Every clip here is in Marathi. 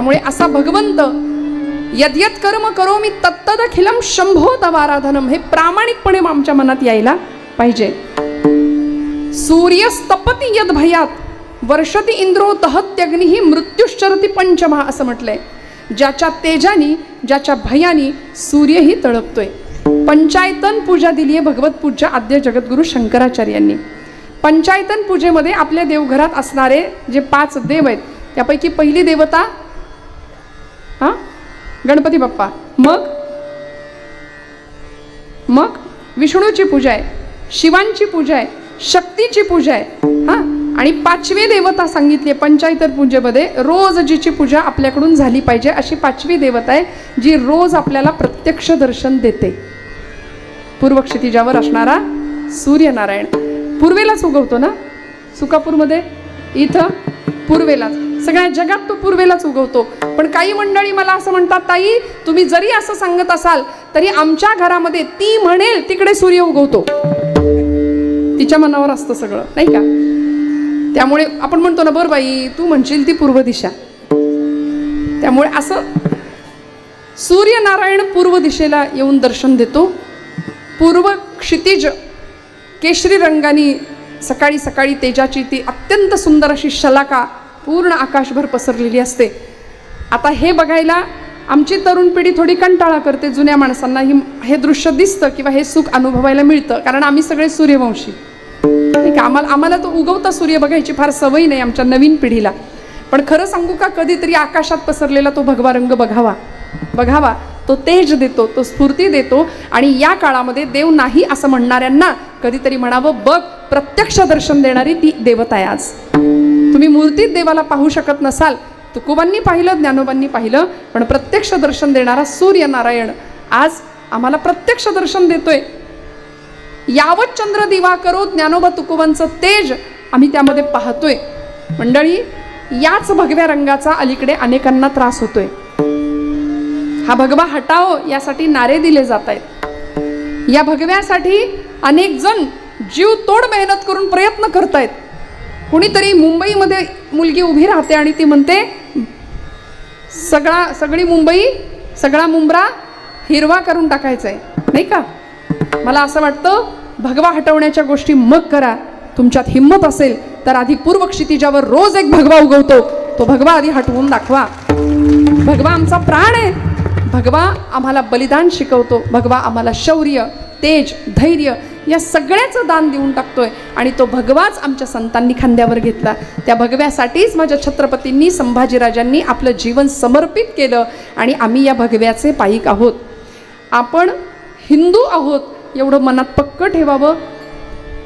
त्यामुळे असा भगवंत यद्यत कर्म करोमि तत्तदखिलम शंभो तवाराधनम हे प्रामाणिकपणे आमच्या मनात यायला पाहिजे. सूर्यस्तपती यद भयात वर्षती इंद्रो दहत्यग्निही मृत्युश्चरती पंचमहा असं म्हटलंय. ज्याच्या तेजानी ज्याच्या भयानी सूर्यही तळपतोय. पंचायतन पूजा दिली आहे भगवत पूज्य आद्य जगद्गुरु शंकराचार्यांनी. पंचायतन पूजेमध्ये आपल्या देवघरात असणारे जे 5 देव आहेत त्यापैकी पहिली देवता गणपती बाप्पा, मग विष्णूची पूजा आहे, शिवांची पूजा आहे, शक्तीची पूजा आहे आणि 5वी देवता सांगितली पंचायतन पूजेमध्ये रोज जिची पूजा आपल्याकडून झाली पाहिजे अशी 5वी देवता आहे जी रोज आपल्याला प्रत्यक्ष दर्शन देते. पूर्व क्षितिजावर असणारा सूर्यनारायण पूर्वेलाच उगवतो ना. सुकापूरमध्ये इथं पूर्वेलाच, सगळ्या जगात तो पूर्वेलाच उगवतो. पण काही मंडळी मला असं म्हणतात, ताई तुम्ही जरी असं सांगत असाल तरी आमच्या घरामध्ये ती म्हणेल तिकडे सूर्य उगवतो. तिच्या मनावर असतं सगळं नाही का. त्यामुळे आपण म्हणतो ना, बरं बाई तू म्हणशील ती पूर्व दिशा. त्यामुळे असं सूर्यनारायण पूर्व दिशेला येऊन दर्शन देतो. पूर्व क्षितिज केशरी रंगाने सकाळी सकाळी तेजाची ती अत्यंत सुंदर अशी शलाका पूर्ण आकाशभर पसरलेली असते. आता हे बघायला आमची तरुण पिढी थोडी कंटाळा करते. जुन्या माणसांना हे दृश्य दिसतं किंवा हे सुख अनुभवायला मिळतं कारण आम्ही सगळे सूर्यवंशी नाही का. आम्हाला तो उगवता सूर्य बघायची फार सवय नाही आमच्या नवीन पिढीला. पण खरं सांगू का, कधीतरी आकाशात पसरलेला तो भगवा रंग बघावा. तो तेज देतो, तो स्फूर्ती देतो. आणि या काळामध्ये देव नाही असं म्हणणाऱ्यांना कधीतरी म्हणावं, बघ प्रत्यक्ष दर्शन देणारी ती देवता आहे आज. तुम्ही मूर्तीत देवाला पाहू शकत नसाल, तुकोबांनी पाहिलं, ज्ञानोबांनी पाहिलं, पण प्रत्यक्ष दर्शन देणारा सूर्यनारायण आज आम्हाला प्रत्यक्ष दर्शन देतोय. यावत चंद्र दिवा करो ज्ञानोबा तुकोबांचं तेज आम्ही त्यामध्ये पाहतोय. मंडळी, याच भगव्या रंगाचा अलीकडे अनेकांना त्रास होतोय. हा भगवा हटाओ यासाठी नारे दिले जात आहेत. या भगव्यासाठी अनेक जण जीव तोड मेहनत करून प्रयत्न करतायत. कुणीतरी मुंबईमध्ये मुलगी उभी राहते आणि ती म्हणते, सगळी मुंबई, सगळा मुंब्रा हिरवा करून टाकायचा आहे नाही का. मला असं वाटतं, भगवा हटवण्याच्या गोष्टी मग करा. तुमच्यात हिंमत असेल तर आधी पूर्व क्षितिजावर रोज एक भगवा उगवतो, तो भगवा आधी हटवून दाखवा. भगवा आमचा प्राण आहे. भगवा आम्हाला बलिदान शिकवतो. भगवा आम्हाला शौर्य, तेज, धैर्य या सगळ्याचं दान देऊन टाकतोय. आणि तो भगवाच आमच्या संतांनी खांद्यावर घेतला. त्या भगव्यासाठीच माझ्या छत्रपतींनी, संभाजीराजांनी आपलं जीवन समर्पित केलं. आणि आम्ही या भगव्याचे पाईक आहोत. आपण हिंदू आहोत एवढं मनात पक्क ठेवावं.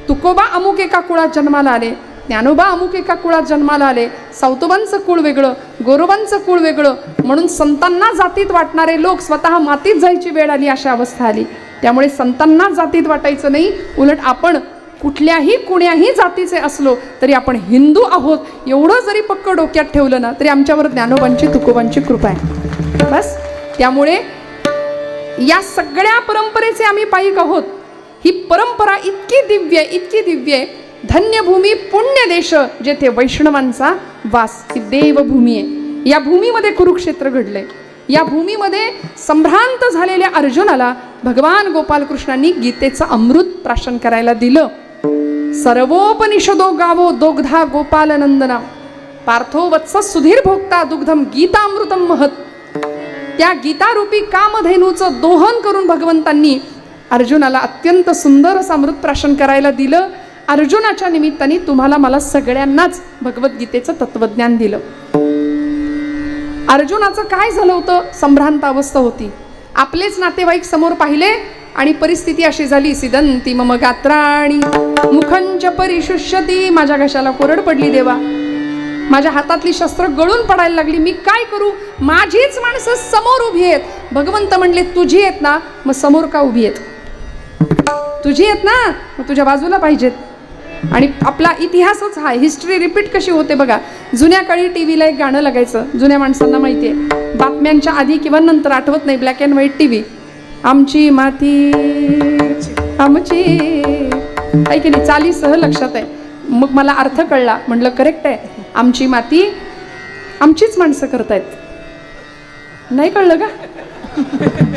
तुकोबा अमुक एका कुळात जन्माला आले, ज्ञानोबा अमुक एका कुळात जन्माला आले, सावतोबांचं कुळ वेगळं, गोरोबांचं कुळ वेगळं, म्हणून संतांना जातीत वाटणारे लोक स्वतः मातीत जायची वेळ आली, अशा अवस्था आली. त्यामुळे संतांना जातीत वाटायचं नाही. उलट आपण कुण्याही जातीचे असलो तरी आपण हिंदू आहोत एवढं जरी पक्क डोक्यात ठेवलं ना तरी आमच्यावर ज्ञानोबांची, तुकोबांची कृपा आहे बस. त्यामुळे या सगळ्या परंपरेचे आम्ही पाईक आहोत. ही परंपरा इतकी दिव्य आहे. धन्यभूमी पुण्य देश जेथे वैष्णवांचा वास, ही देवभूमी आहे. या भूमीमध्ये कुरुक्षेत्र घडलंय. या भूमीमध्ये संभ्रांत झालेल्या अर्जुनाला भगवान गोपालकृष्णांनी गीतेचं अमृत प्राशन करायला दिलं. सर्वोपनिषदो गावो दोग्धा गोपालनंदना पार्थो वत्स सुधीर भोक्ता दुग्धम गीतामृतम महत. त्या गीतारूपी कामधेनूचं दोहन करून भगवंतांनी अर्जुनाला अत्यंत सुंदर असं अमृत प्राशन करायला दिलं. अर्जुनाच्या निमित्ताने तुम्हाला मला सगळ्यांनाच भगवद्गीतेचं तत्वज्ञान दिलं. अर्जुनाचं काय झालं होतं, संभ्रांत अवस्था होती. आपलेच नातेवाईक समोर पाहिले आणि परिस्थिती अशी झाली, सिदंती मम गात्राणी मुखंच परिशुष्यती. माझ्या घशाला कोरड पडली देवा, माझ्या हातातली शस्त्र गळून पडायला लागली, मी काय करू. माझीच माणसं समोर उभी आहेत. भगवंत म्हणले, तुझी आहेत ना, मग समोर का उभी आहेत. तुझी आहेत ना, मग तुझ्या बाजूला पाहिजेत. आणि आपला इतिहासच हा, हिस्ट्री रिपीट कशी होते बघा. जुन्या काळी टीव्हीला एक गाणं लागायचं, जुन्या माणसांना माहिती आहे. बातम्यांच्या आधी किंवा नंतर, आठवत नाही, ब्लॅक अँड व्हाईट टीव्ही. आमची माती आमची, ऐक नाही, चालीसह लक्षात आहे. मग मला अर्थ कळला, म्हटलं करेक्ट आहे. आमची माती आमचीच माणसं करतायत. नाही कळलं का?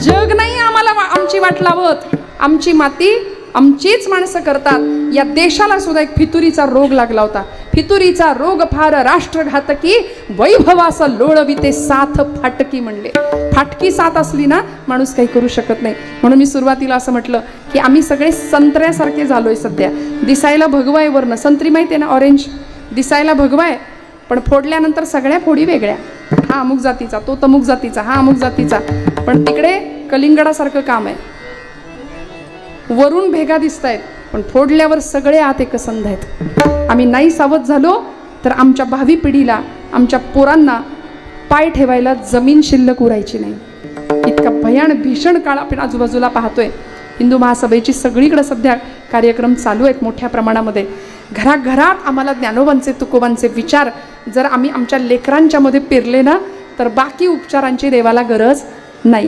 जग नाही आम्हाला आमची वाट लावत, आमची माती आमचीच माणसं करतात. या देशाला सुद्धा एक फितुरीचा रोग लागला होता. फितुरीचा रोग फार राष्ट्रघातकी, वैभवाचा लोळविते साथ फाटकी म्हणले. फाटकी साथ असली ना माणूस काही करू शकत नाही. म्हणून मी सुरुवातीला असं म्हटलं की आम्ही सगळे संत्र्यासारखे झालोय सध्या. दिसायला भगवा आहे वरनं, संत्री माहिती आहे ना, ऑरेंज दिसायला भगवा आहे, पण फोडल्यानंतर सगळ्या फोडी वेगळ्या. हा अमुक जातीचा, तो तमुक जातीचा, हा अमुक जातीचा, पण तिकडे कलिंगडासारखं काम आहे. वरून भेगा दिसत आहेत पण फोडल्यावर सगळे आत एकसंध आहेत. आम्ही नाही सावध झालो तर आमच्या भावी पिढीला, आमच्या पोरांना पाय ठेवायला जमीन शिल्लक उरायची नाही. इतका भीषण काळ आपण आजूबाजूला पाहतोय. हिंदू महासभेची सगळीकडे सध्या कार्यक्रम चालू आहेत मोठ्या प्रमाणामध्ये. घराघरात आम्हाला ज्ञानोबांचे तुकोबांचे विचार जर आम्ही आमच्या लेकरांच्या मध्ये पेरले ना तर बाकी उपचारांची देवाला गरज नाही.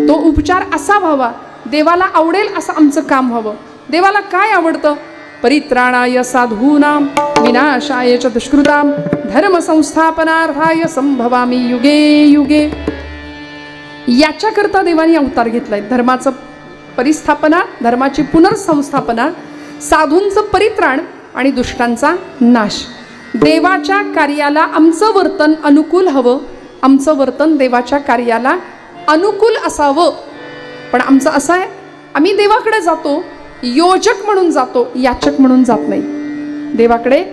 तो उपचार असा व्हावा, देवाला आवडेल असं आमचं काम व्हावं. देवाला काय आवडतं? परित्राणाय साधूनां विनाशाय च दुष्कृतां धर्म संस्थापनार्थाय संभवामी युगे युगे. याच्याकरता देवाने अवतार घेतलाय. धर्माचं परिस्थापना, धर्माची पुनर्संस्थापना, साधूंचं परित्राण आणि दुष्टांचा नाश. देवाच्या कार्याला आमचं वर्तन अनुकूल हवं. आमचं वर्तन देवाच्या कार्याला अनुकूल असावं. पण आमचं असं आहे, आम्ही देवाकडे जातो योजक म्हणून जातो, याचक म्हणून जात नाही. देवाकडे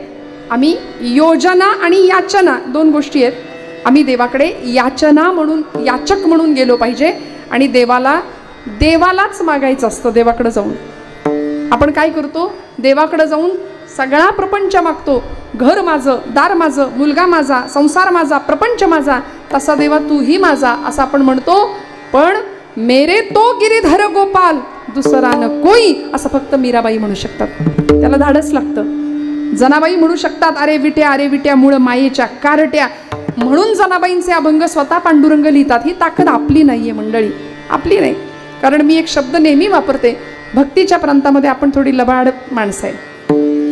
आम्ही योजना आणि याचना दोन गोष्टी आहेत. आम्ही देवाकडे याचना म्हणून, याचक म्हणून गेलो पाहिजे आणि देवालाच मागायचं असतं. देवाकडे जाऊन आपण काय करतो? देवाकडे जाऊन सगळा प्रपंच मागतो. घर माझं, दार माझं, मुलगा माझा, संसार माझा, प्रपंच माझा, तसा देवा तूही माझा असं आपण म्हणतो. पण मेरे तो गिरीधर गोपाल दुसरा न कोई असं फक्त मीराबाई म्हणू शकतात. त्याला धाडस लागतं. जनाबाई म्हणू शकतात अरे विट्या मूळ मायेच्या कारट्या, म्हणून जनाबाईंचे अभंग स्वतः पांडुरंग लिहितात. ही ताकद आपली नाहीये मंडळी, आपली नाही. कारण मी एक शब्द नेहमी वापरते, भक्तीच्या प्रांतामध्ये आपण थोडी लबाड माणसं आहे.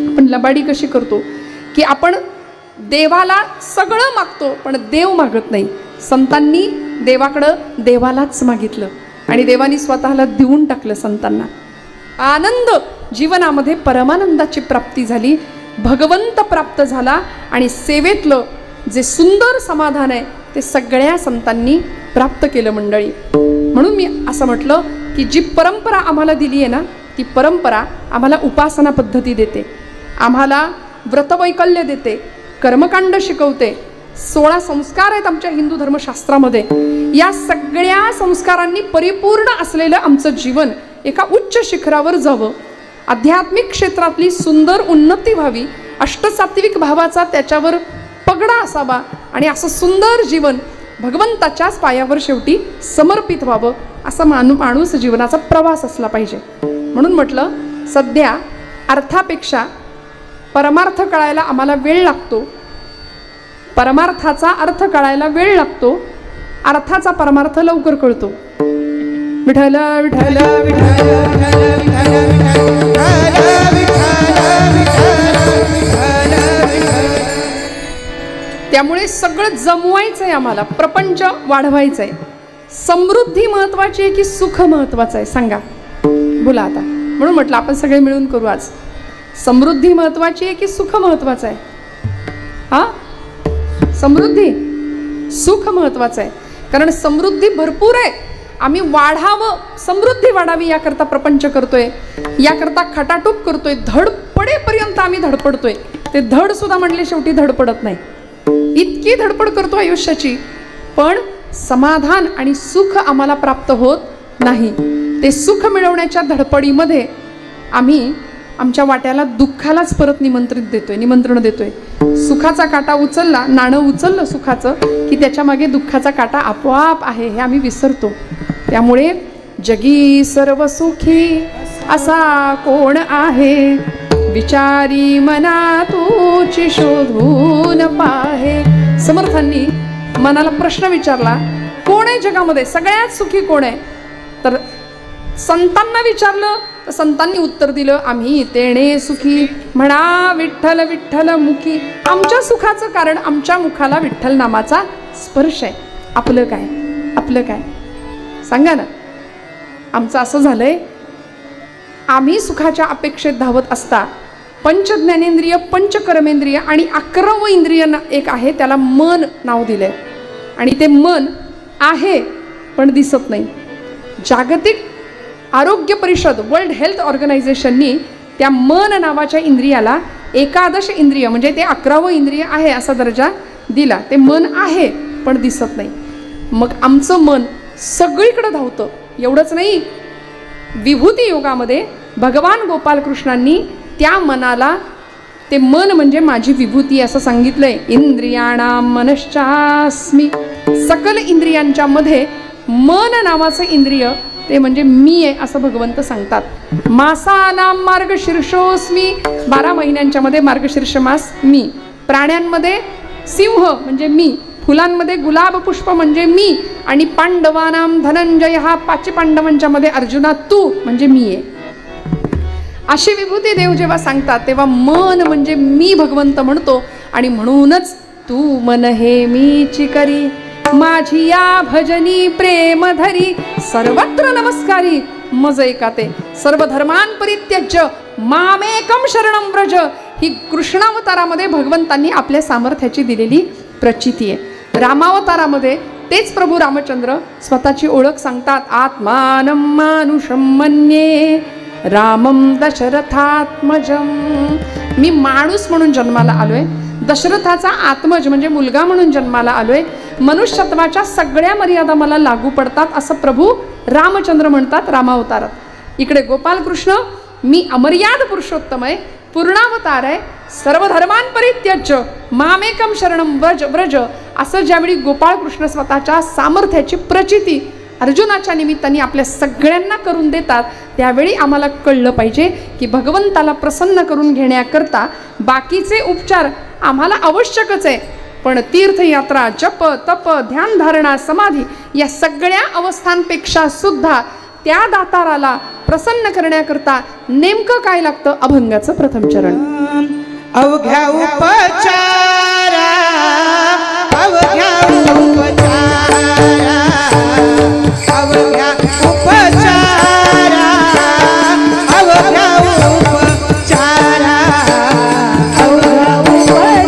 आपण लबाडी कशी करतो की आपण देवाला सगळं मागतो पण देव मागत नाही. संतांनी देवाकडं देवालाच मागितलं आणि देवानी स्वतःला देऊन टाकलं संतांना. आनंद जीवनामध्ये परमानंदाची प्राप्ती झाली, भगवंत प्राप्त झाला आणि सेवेतलं जे सुंदर समाधान आहे ते सगळ्या संतांनी प्राप्त केलं मंडळी. म्हणून मी असं म्हटलं की जी परंपरा आम्हाला दिली आहे ना ती परंपरा आम्हाला उपासना पद्धती देते, आम्हाला व्रतवैकल्य देते, कर्मकांड शिकवते. 16 संस्कार आहेत आमच्या हिंदू धर्मशास्त्रामध्ये. या सगळ्या संस्कारांनी परिपूर्ण असलेलं आमचं जीवन एका उच्च शिखरावर जावं, आध्यात्मिक क्षेत्रातली सुंदर उन्नती व्हावी, अष्टसात्विक भावाचा त्याच्यावर पगडा असावा आणि असं सुंदर जीवन भगवंताच्याच पायावर शेवटी समर्पित व्हावं. असा माणूस जीवनाचा प्रवास असला पाहिजे. म्हणून म्हटलं सध्या अर्थापेक्षा परमार्थ कळायला आम्हाला वेळ लागतो, परमार्थाचा अर्थ कळायला वेळ लागतो, अर्थाचा परमार्थ लवकर कळतो. विठ्ठल विठ्ठल त्यामुळे सगळं जमवायचंय आम्हाला, प्रपंच वाढवायचंय. समृद्धी महत्वाची आहे की सुख महत्वाचं आहे सांगा? बोला आता. म्हणून म्हटलं आपण सगळे मिळून करू आज. समृद्धी महत्वाची आहे की सुख महत्वाचं आहे? हा, समृद्धी, सुख महत्वाचं आहे. कारण समृद्धी भरपूर आहे, आम्ही वाढावं, समृद्धी वाढावी याकरता प्रपंच करतोय, याकरता खटाटूप करतोय, धडपडेपर्यंत आम्ही धडपडतोय. ते धड सुद्धा म्हणले शेवटी धडपडत नाही, इतकी धडपड करतो आयुष्याची, पण समाधान आणि सुख आम्हाला प्राप्त होत नाही. ते सुख मिळवण्याच्या धडपडीमध्ये आम्ही आमच्या वाट्याला दुःखालाच परत निमंत्रण देतोय. सुखाचा काटा उचलला, नाणं उचललं सुखाचं की त्याच्या मागे दुःखाचा काटा आपोआप आहे हे आम्ही विसरतो. त्यामुळे जगी सर्व सुखी असा कोण आहे, विचारी मना तूची शोधून पाहे. समर्थांनी मनाला प्रश्न विचारला, कोण आहे जगामध्ये सगळ्यात सुखी कोण आहे? तर संतांना विचारलं तर संतांनी उत्तर दिलं, आम्ही तेणे सुखी म्हणा विठ्ठल विठ्ठल मुखी. आमच्या सुखाचं कारण आमच्या मुखाला विठ्ठल नामाचा स्पर्श आहे. आपलं काय? आपलं काय? सांगा ना. आमचं असं झालंय, आम्ही सुखाच्या अपेक्षेत धावत असता पंचज्ञानेंद्रिय, पंचकर्मेंद्रिय आणि 11वं इंद्रिय एक आहे, त्याला मन नाव दिलंय. आणि ते मन आहे पण दिसत नाही. जागतिक आरोग्य परिषद, वर्ल्ड हेल्थ ऑर्गनायझेशननी त्या मन नावाच्या इंद्रियाला एकादश इंद्रिय म्हणजे ते 11वं इंद्रिय आहे असा दर्जा दिला. ते मन आहे पण दिसत नाही. मग आमचं मन सगळीकडे धावतं. एवढंच नाही, विभूती योगामध्ये भगवान गोपालकृष्णांनी त्या मनाला, ते मन म्हणजे माझी विभूती असं सांगितलंय. इंद्रियाणाम मनश्चास्मी, सकल इंद्रियांच्या मध्ये मन नावाचं इंद्रिय ते म्हणजे मी आहे असं भगवंत सांगतात. मासानाम मार्गशीर्षोस्मी, 12 महिन्यांच्या मध्ये मार्गशीर्ष मास मी. प्राण्यांमध्ये सिंह म्हणजे मी, फुलांमध्ये गुलाब पुष्प म्हणजे मी, आणि पांडवानाम धनंजय, हा 5 पांडवांच्या मध्ये अर्जुना तू म्हणजे मी आहे. अशी विभूती देव जेव्हा सांगतात तेव्हा मन म्हणजे मी भगवंत म्हणतो. आणि म्हणूनच तू मन हे मीची करी, माझी या भजनी प्रेम धरी, सर्वत्र नमस्कारी मज एकाते, सर्व धर्मान परित्यज्य मामेकम शरणं व्रज. ही कृष्णावतारामध्ये भगवंतांनी आपल्या सामर्थ्याची दिलेली प्रचिती आहे. रामावतारामध्ये तेच प्रभू रामचंद्र स्वतःची ओळख सांगतात. आत्मानं मानुषं मन्ये रामं दशरथात्मजं. मी माणूस म्हणून जन्माला आलोय, दशरथाचा आत्मज म्हणजे मुलगा म्हणून जन्माला आलोय. मनुष्यत्वाच्या सगळ्या मर्यादा मला लागू पडतात असं प्रभू रामचंद्र म्हणतात रामावतारात. इकडे गोपालकृष्ण मी अमर्याद पुरुषोत्तम आहे, पूर्णावतार आहे, सर्व धर्मान परित्यज्य मामेकम शरणं व्रज असं ज्यावेळी गोपाळकृष्ण स्वतःच्या सामर्थ्याची प्रचिती अर्जुनाच्या निमित्ताने आपल्या सगळ्यांना करून देतात, त्यावेळी आम्हाला कळलं पाहिजे की भगवंताला प्रसन्न करून घेण्याकरता बाकीचे उपचार आम्हाला आवश्यकच आहे. पण तीर्थयात्रा, जप, तप, ध्यान, धारणा, समाधी या सगळ्या अवस्थांपेक्षा सुद्धा त्या दाताराला प्रसन्न करण्याकरता नेमकं काय लागतं? अभंगाचं प्रथम चरण. अवघ्या उपचारा, अवघ्या उपचारा, अवघ्या उपचारा, अवघ्या उपचारा, अवघ्या उपचारा,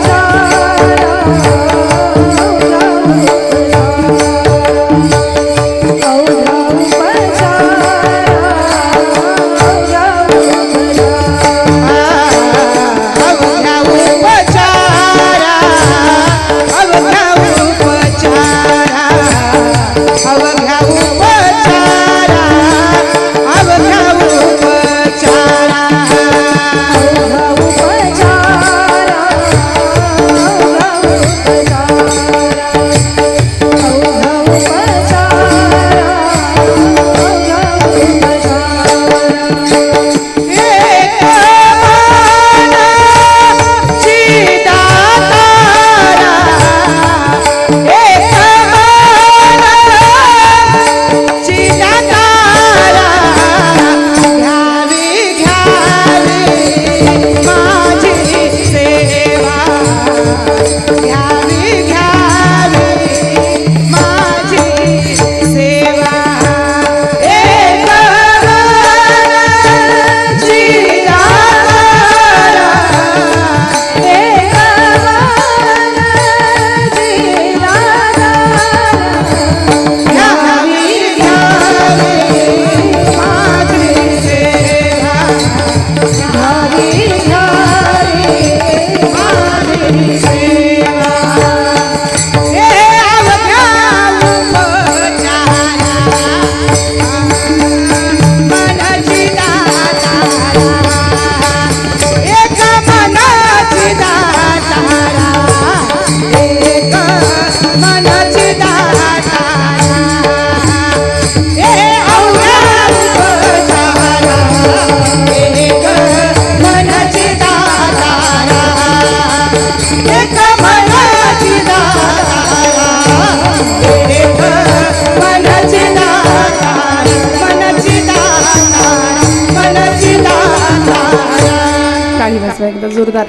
एकदा जोरदार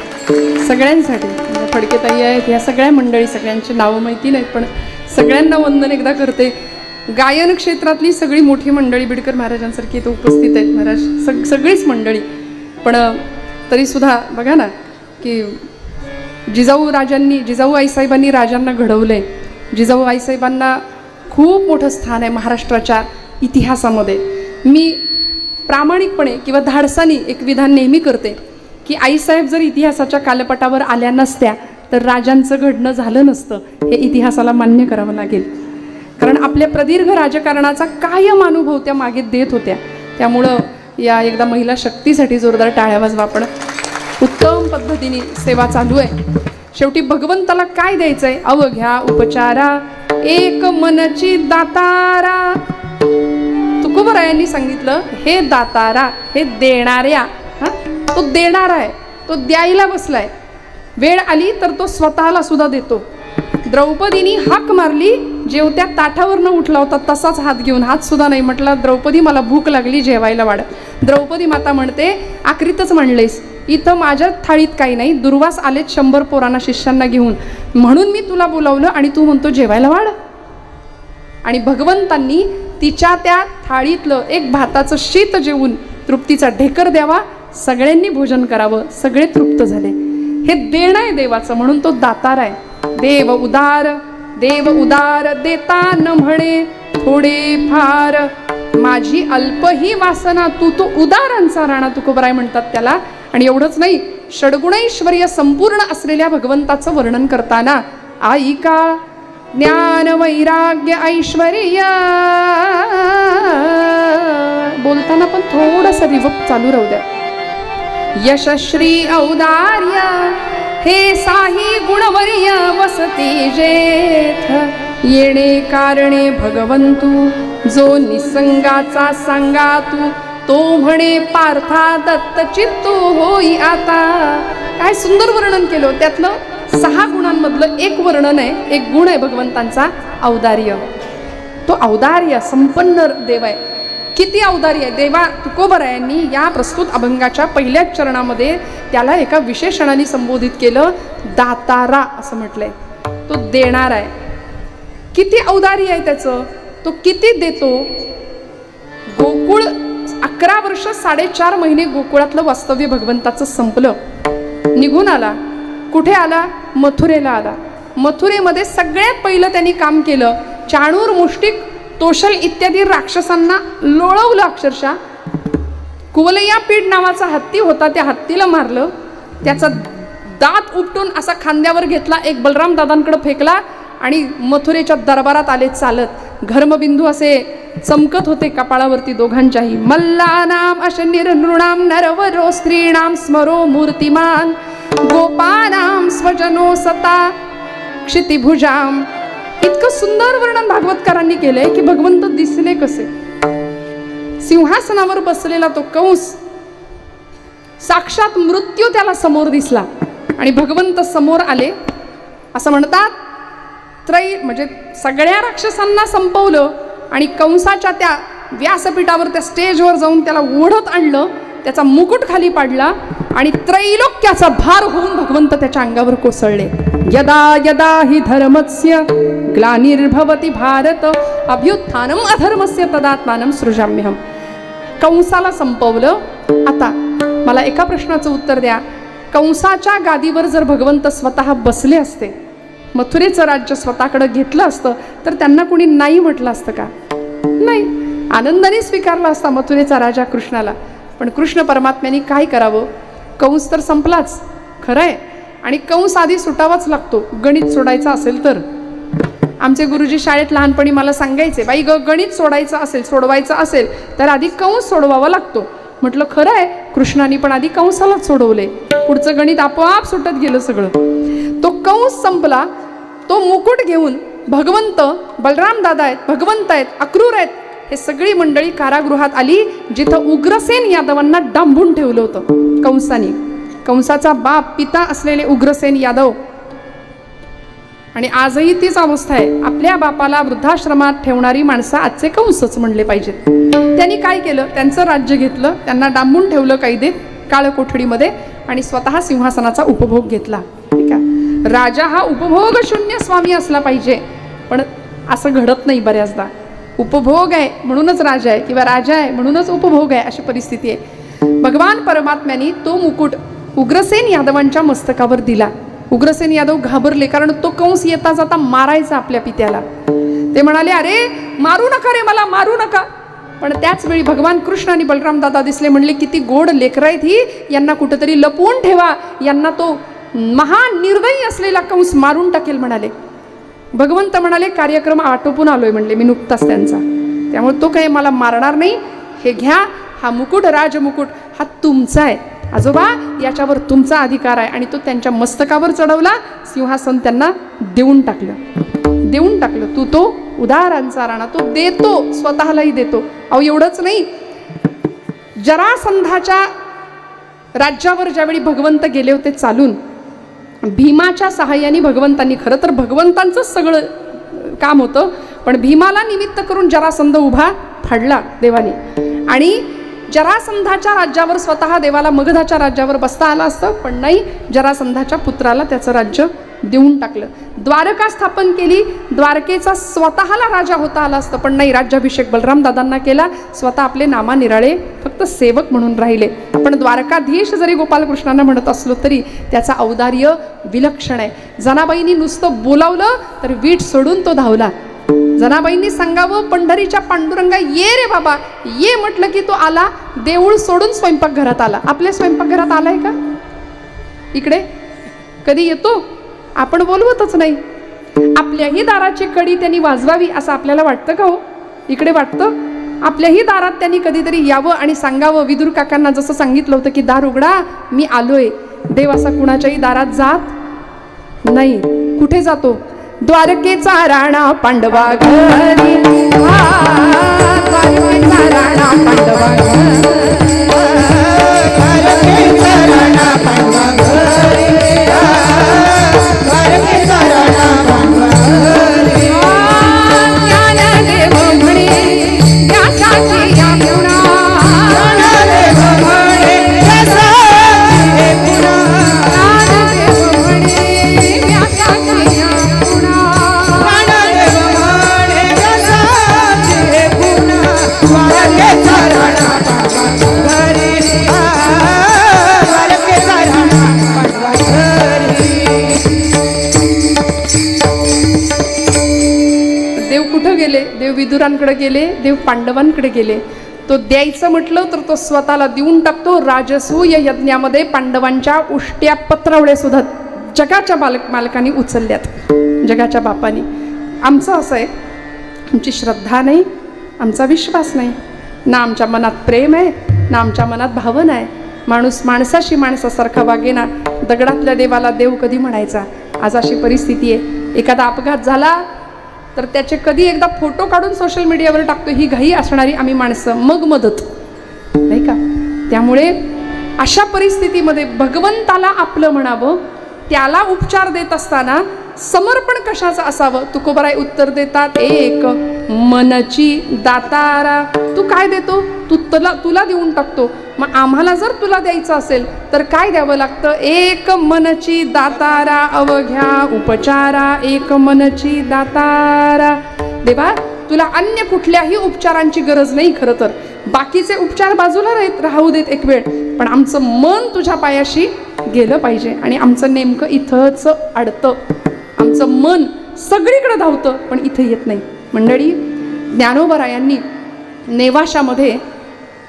सगळ्यांसाठी. फडके ताई आहेत, या सगळ्या मंडळी, सगळ्यांची नावं माहिती नाहीत पण सगळ्यांना वंदन एकदा करते. गायन क्षेत्रातली सगळी मोठी मंडळी बिडकर महाराजांसारखी इथं उपस्थित आहेत महाराज, सगळीच मंडळी. पण तरीसुद्धा बघा ना की जिजाऊ आईसाहेबांनी राजांना घडवलंय. जिजाऊ आईसाहेबांना खूप मोठं स्थान आहे महाराष्ट्राच्या इतिहासामध्ये. मी प्रामाणिकपणे किंवा धाडसानी एक विधान नेहमी करते की आईसाहेब जर इतिहासाच्या कालपटावर आल्या नसत्या तर राजांचं घडणं झालं नसतं, हे इतिहासाला मान्य करावं लागेल. कारण आपल्या प्रदीर्घ राजकारणाचा कायम अनुभव त्या मागे देत होत्या. त्यामुळं या एकदा महिला शक्तीसाठी जोरदार टाळ्या वाजवा. आपण उत्तम पद्धतीने सेवा चालू आहे. शेवटी भगवंताला काय द्यायचंय? अवघ्या उपचारा एक मनची दातारा. तुकोबरायांनी सांगितलं, हे दातारा, हे देणाऱ्या, तो देणारा आहे, तो द्यायला बसलाय. वेळ आली तर तो स्वतःला सुद्धा देतो. द्रौपदीनी हाक मारली, जेवत्या ताटावरनं उठला होता तसाच हात घेऊन, हात सुद्धा नाही म्हटला, द्रौपदी मला भूक लागली, जेवायला वाढ. द्रौपदी माता म्हणते, आखरीतच म्हणलेस, इथं माझ्या थाळीत काही नाही, दुर्वास आलेत 100 पोरांना शिष्यांना घेऊन, म्हणून मी तुला बोलावलं आणि तू म्हणतो जेवायला वाढ. आणि भगवंतांनी तिच्या त्या थाळीतलं एक भाताचं शीत जेवून तृप्तीचा ढेकर द्यावा, सगळ्यांनी भोजन करावं, सगळे तृप्त झाले. हे देणं आहे देवाचं, म्हणून तो दातार आहे. देव उदार देता न म्हणे थोडे फार, माझी अल्प ही वासना तू तो उदारांचा राणा, तुकोबराय म्हणतात त्याला. आणि एवढंच नाही, षड्गुणैश्वर्य संपूर्ण असलेल्या भगवंताचं वर्णन करताना ऐका ज्ञान वैराग्य ऐश्वर्य बोलताना पण थोडंसं रिवर्ब चालू राहू द्या. यशश्री औदार्य हे साही गुणवर्य वसती जेथ, येणे कारणे भगवंतू जो निसंगाचा सांगा तू, तो म्हणे पार्था दत्त चित्तू होई आता. काय सुंदर वर्णन केलं. त्यातलं 6 गुणांमधलं एक वर्णन आहे, एक गुण आहे भगवंतांचा, औदार्य. तो औदार्य संपन्न देव आहे. किती औदार्य आहे देवा. तुकोबरायांनी या प्रस्तुत अभंगाच्या पहिल्याच चरणामध्ये त्याला एका विशेषणाने संबोधित केलं, दातारा असं म्हटलंय. तो देणार आहे. किती औदार्य आहे त्याचं, तो किती देतो. गोकुळ 11 वर्ष 4.5 महिने गोकुळातलं वास्तव्य भगवंताचं संपलं. निघून आला. कुठे आला? मथुरेला आला. मथुरेमध्ये सगळ्यात पहिलं त्यांनी काम केलं, चाणूर, मुष्टिक, तोषल इत्यादी राक्षसांना लोळवलं. अक्षरशः कुवलैया पीड नावाचा हत्ती होता, त्या हत्तीला मारलं. त्याचा दात उपटून असा खांद्यावर घेतला, एक बलराम दादांकडे फेकला आणि मथुरेच्या दरबारात आले चालत. घर्मबिंदू असे चमकत होते कपाळावरती दोघांच्याही. मल्लानाम अशनिर नृणाम नरवरो स्त्रीणाम स्मरो मूर्तिमान, गोपानाम स्वजनो सता क्षितिभुजाम. इतकं सुंदर वर्णन भागवतकारांनी केलंय की भगवंत दिसले कसे. सिंहासनावर बसलेला तो कंस, साक्षात मृत्यू त्याला समोर दिसला आणि भगवंत समोर आले. असं म्हणतात, म्हणजे सगळ्या राक्षसांना संपवलं आणि कंसाच्या त्या व्यासपीठावर, त्या स्टेजवर जाऊन त्याला ओढत आणलं, त्याचा मुकुट खाली पाडला आणि त्रैलोक्याचा भार होऊन भगवंत त्याच्या अंगावर कोसळले. यदा यदा हि धर्मस्य ग्लानिर्भवति भारत अभ्युत्थानम अधर्मस्य तदात्मानं सृजाम्यहम. कंसाला संपवलं. आता मला एका प्रश्नाचं उत्तर द्या. कंसाच्या गादीवर जर भगवंत स्वतः बसले असते, मथुरेचं राज्य स्वतःकडे घेतलं असतं, तर त्यांना कोणी नाही म्हटलं असतं का? नाही, आनंदाने स्वीकारला असता मथुरेचा राजा कृष्णाला. पण कृष्ण परमात्म्याने काय करावं? कंस तर संपलाच, खरं आहे. आणि कंस आधी सुटावाच लागतो, गणित सोडायचं असेल तर. आमचे गुरुजी शाळेत लहानपणी मला सांगायचे, बाई गणित सोडवायचं असेल तर आधी कंस सोडवावा लागतो. म्हटलं खरं आहे, कृष्णाने पण आधी कंसालाच सोडवले, पुढचं गणित आपोआप सुटत गेलं सगळं. तो कंस संपला. तो मुकुट घेऊन भगवंत, बलराम दादा आहेत, भगवंत आहेत, अक्रूर आहेत, हे सगळी मंडळी कारागृहात आली, जिथं उग्रसेन यादवांना डांबून ठेवलं होतं कंसाने. कंसाचा बाप पिता असलेले उग्रसेन यादव. आणि आजही तीच अवस्था आहे. आपल्या बापाला वृद्धाश्रमात ठेवणारी माणसं आजचे कंसच म्हणले पाहिजेत. त्यांनी काय केलं? त्यांचं राज्य घेतलं, त्यांना डांबून ठेवलं कैदेत, काळ कोठडीमध्ये, आणि स्वतः सिंहासनाचा उपभोग घेतला. ठीक आहे, राजा हा उपभोग शून्य स्वामी असला पाहिजे, पण असं घडत नाही बऱ्याचदा. उपभोग आहे म्हणूनच राजा आहे, किंवा राजा आहे म्हणूनच उपभोग आहे, अशी परिस्थिती आहे. भगवान परमात्म्याने तो मुकुट उग्रसेन यादवांच्या मस्तकावर दिला. उग्रसेन यादव घाबरले, कारण तो कंस येता जाता मारायचा आपल्या पित्याला. ते म्हणाले, अरे मारू नका रे, मला मारू नका. पण त्याच वेळी भगवान कृष्ण आणि बलराम दादा दिसले. म्हणले, किती गोड लेकरं आहेत ही, यांना कुठंतरी लपवून ठेवा, यांना तो महान निर्दयी असलेला कंस मारून टाकेल म्हणाले. भगवंत म्हणाले, कार्यक्रम आटोपून आलोय म्हणले मी नुकताच त्यांचा, त्यामुळे तो काही मला मारणार नाही. हे घ्या, हा मुकुट, राजमुकुट हा तुमचा आहे आजोबा, याच्यावर तुमचा अधिकार आहे. आणि तो त्यांच्या मस्तकावर चढवला, सिंहासन त्यांना देऊन टाकलं. तू तो उदारांचा राणा, तो देतो, स्वतःलाही देतो. अहो एवढंच नाही, जरासंधाच्या राज्यावर ज्यावेळी भगवंत गेले होते चालून, भीमाच्या सहाय्याने भगवंतांनी, खरं तर भगवंतांचंच सगळं काम होतं, पण भीमाला निमित्त करून जरासंध उभा फाडला देवाने. आणि जरासंधाच्या राज्यावर स्वतः देवाला मगधाच्या राज्यावर बसता आलं असतं, पण नाही, जरासंधाच्या पुत्राला त्याचं राज्य देऊन टाकलं. द्वारका स्थापन केली, द्वारकेचा स्वतःला राजा होता आला असतं, पण नाही, राज्याभिषेक बलराम दादांना केला. स्वतः आपले नामा निराळे फक्त सेवक म्हणून राहिले. आपण द्वारकाधीश जरी गोपालकृष्णांना म्हणत असलो तरी त्याचा औदार्य विलक्षण आहे. जनाबाईंनी नुसतं बोलावलं तर वीट सोडून तो धावला. जनाबाईंनी सांगावं, पंढरीच्या पांडुरंगा ये रे बाबा ये, म्हटलं की तो आला. देऊळ सोडून स्वयंपाकघरात आला. आपल्या स्वयंपाकघरात आलाय का इकडे? कधी येतो? आपण बोलवतच नाही. आपल्याही दाराची कडी त्यांनी वाजवावी असं आपल्याला वाटतं का हो? इकडे वाटतं? आपल्याही दारात त्यांनी कधीतरी यावं आणि सांगावं. विदुर काकांना जसं सांगितलं होतं की दार उघडा, मी आलोय. देव असा कुणाच्याही दारात जात नाही. कुठे जातो? द्वारकेचा राणा पांडवा घरी, द्वारकेचा राणा पांडवा घरी, द्वारकेचा राणा पांडवा घरी, द्वारकेचा राणा पांडवा घरी. ज्ञानदेव म्हणे व्यासाची या गुणा, ज्ञानदेव म्हणे व्यासाची हे गुणा, ज्ञानदेव म्हणे व्यासाची या गुणा, ज्ञानदेव म्हणे व्यासाची हे गुणा, द्वारकेचा राणा पांडवा घरी, द्वारकेचा राणा पांडवा घरी. देव कुठं गेले? देव विदुरांकडे गेले, देव पांडवांकडे गेले. तो द्यायचं म्हटलं तर तो स्वतःला देऊन टाकतो. राजसूय यज्ञामध्ये पांडवांच्या उष्ट्या पत्रावळ्या सुद्धा जगाच्या मालकांनी उचलल्यात, जगाच्या बापानी. आमचं असं आहे, आमची श्रद्धा नाही, आमचा विश्वास नाही, ना आमच्या मनात प्रेम आहे, ना आमच्या मनात भावना आहे. माणूस माणसाशी माणसासारखा वागेना. दगडातल्या देवाला देव कधी म्हणायचा? आज अशी परिस्थिती आहे. एखादा अपघात झाला तर त्याचे कधी एकदा फोटो काढून सोशल मीडियावर टाकतो, ही घाई असणारी आम्ही माणसं, मग मदत नाही का? त्यामुळे अशा परिस्थितीमध्ये भगवंताला आपलं म्हणावं. त्याला उपचार देत असताना समर्पण कशाचं असावं? तुकोबाराय उत्तर देतात, एक मनची दातारा. तू काय देतो? तुला देऊन टाकतो. मग आम्हाला जर तुला द्यायचं असेल तर काय द्यावं लागतं? एक मनची दातारा अवघ्या उपचारा, एक मनची दातारा. देवा, तुला अन्य कुठल्याही उपचारांची गरज नाही. खरं तर बाकीचे उपचार बाजूला राहू देत एक वेळ, पण आमचं मन तुझ्या पायाशी गेलं पाहिजे. आणि आमचं नेमकं इथंच अडतं. आमचं मन सगळीकडे धावतं पण इथं येत नाही. मंडळी, ज्ञानोबरायांनी नेवाशामध्ये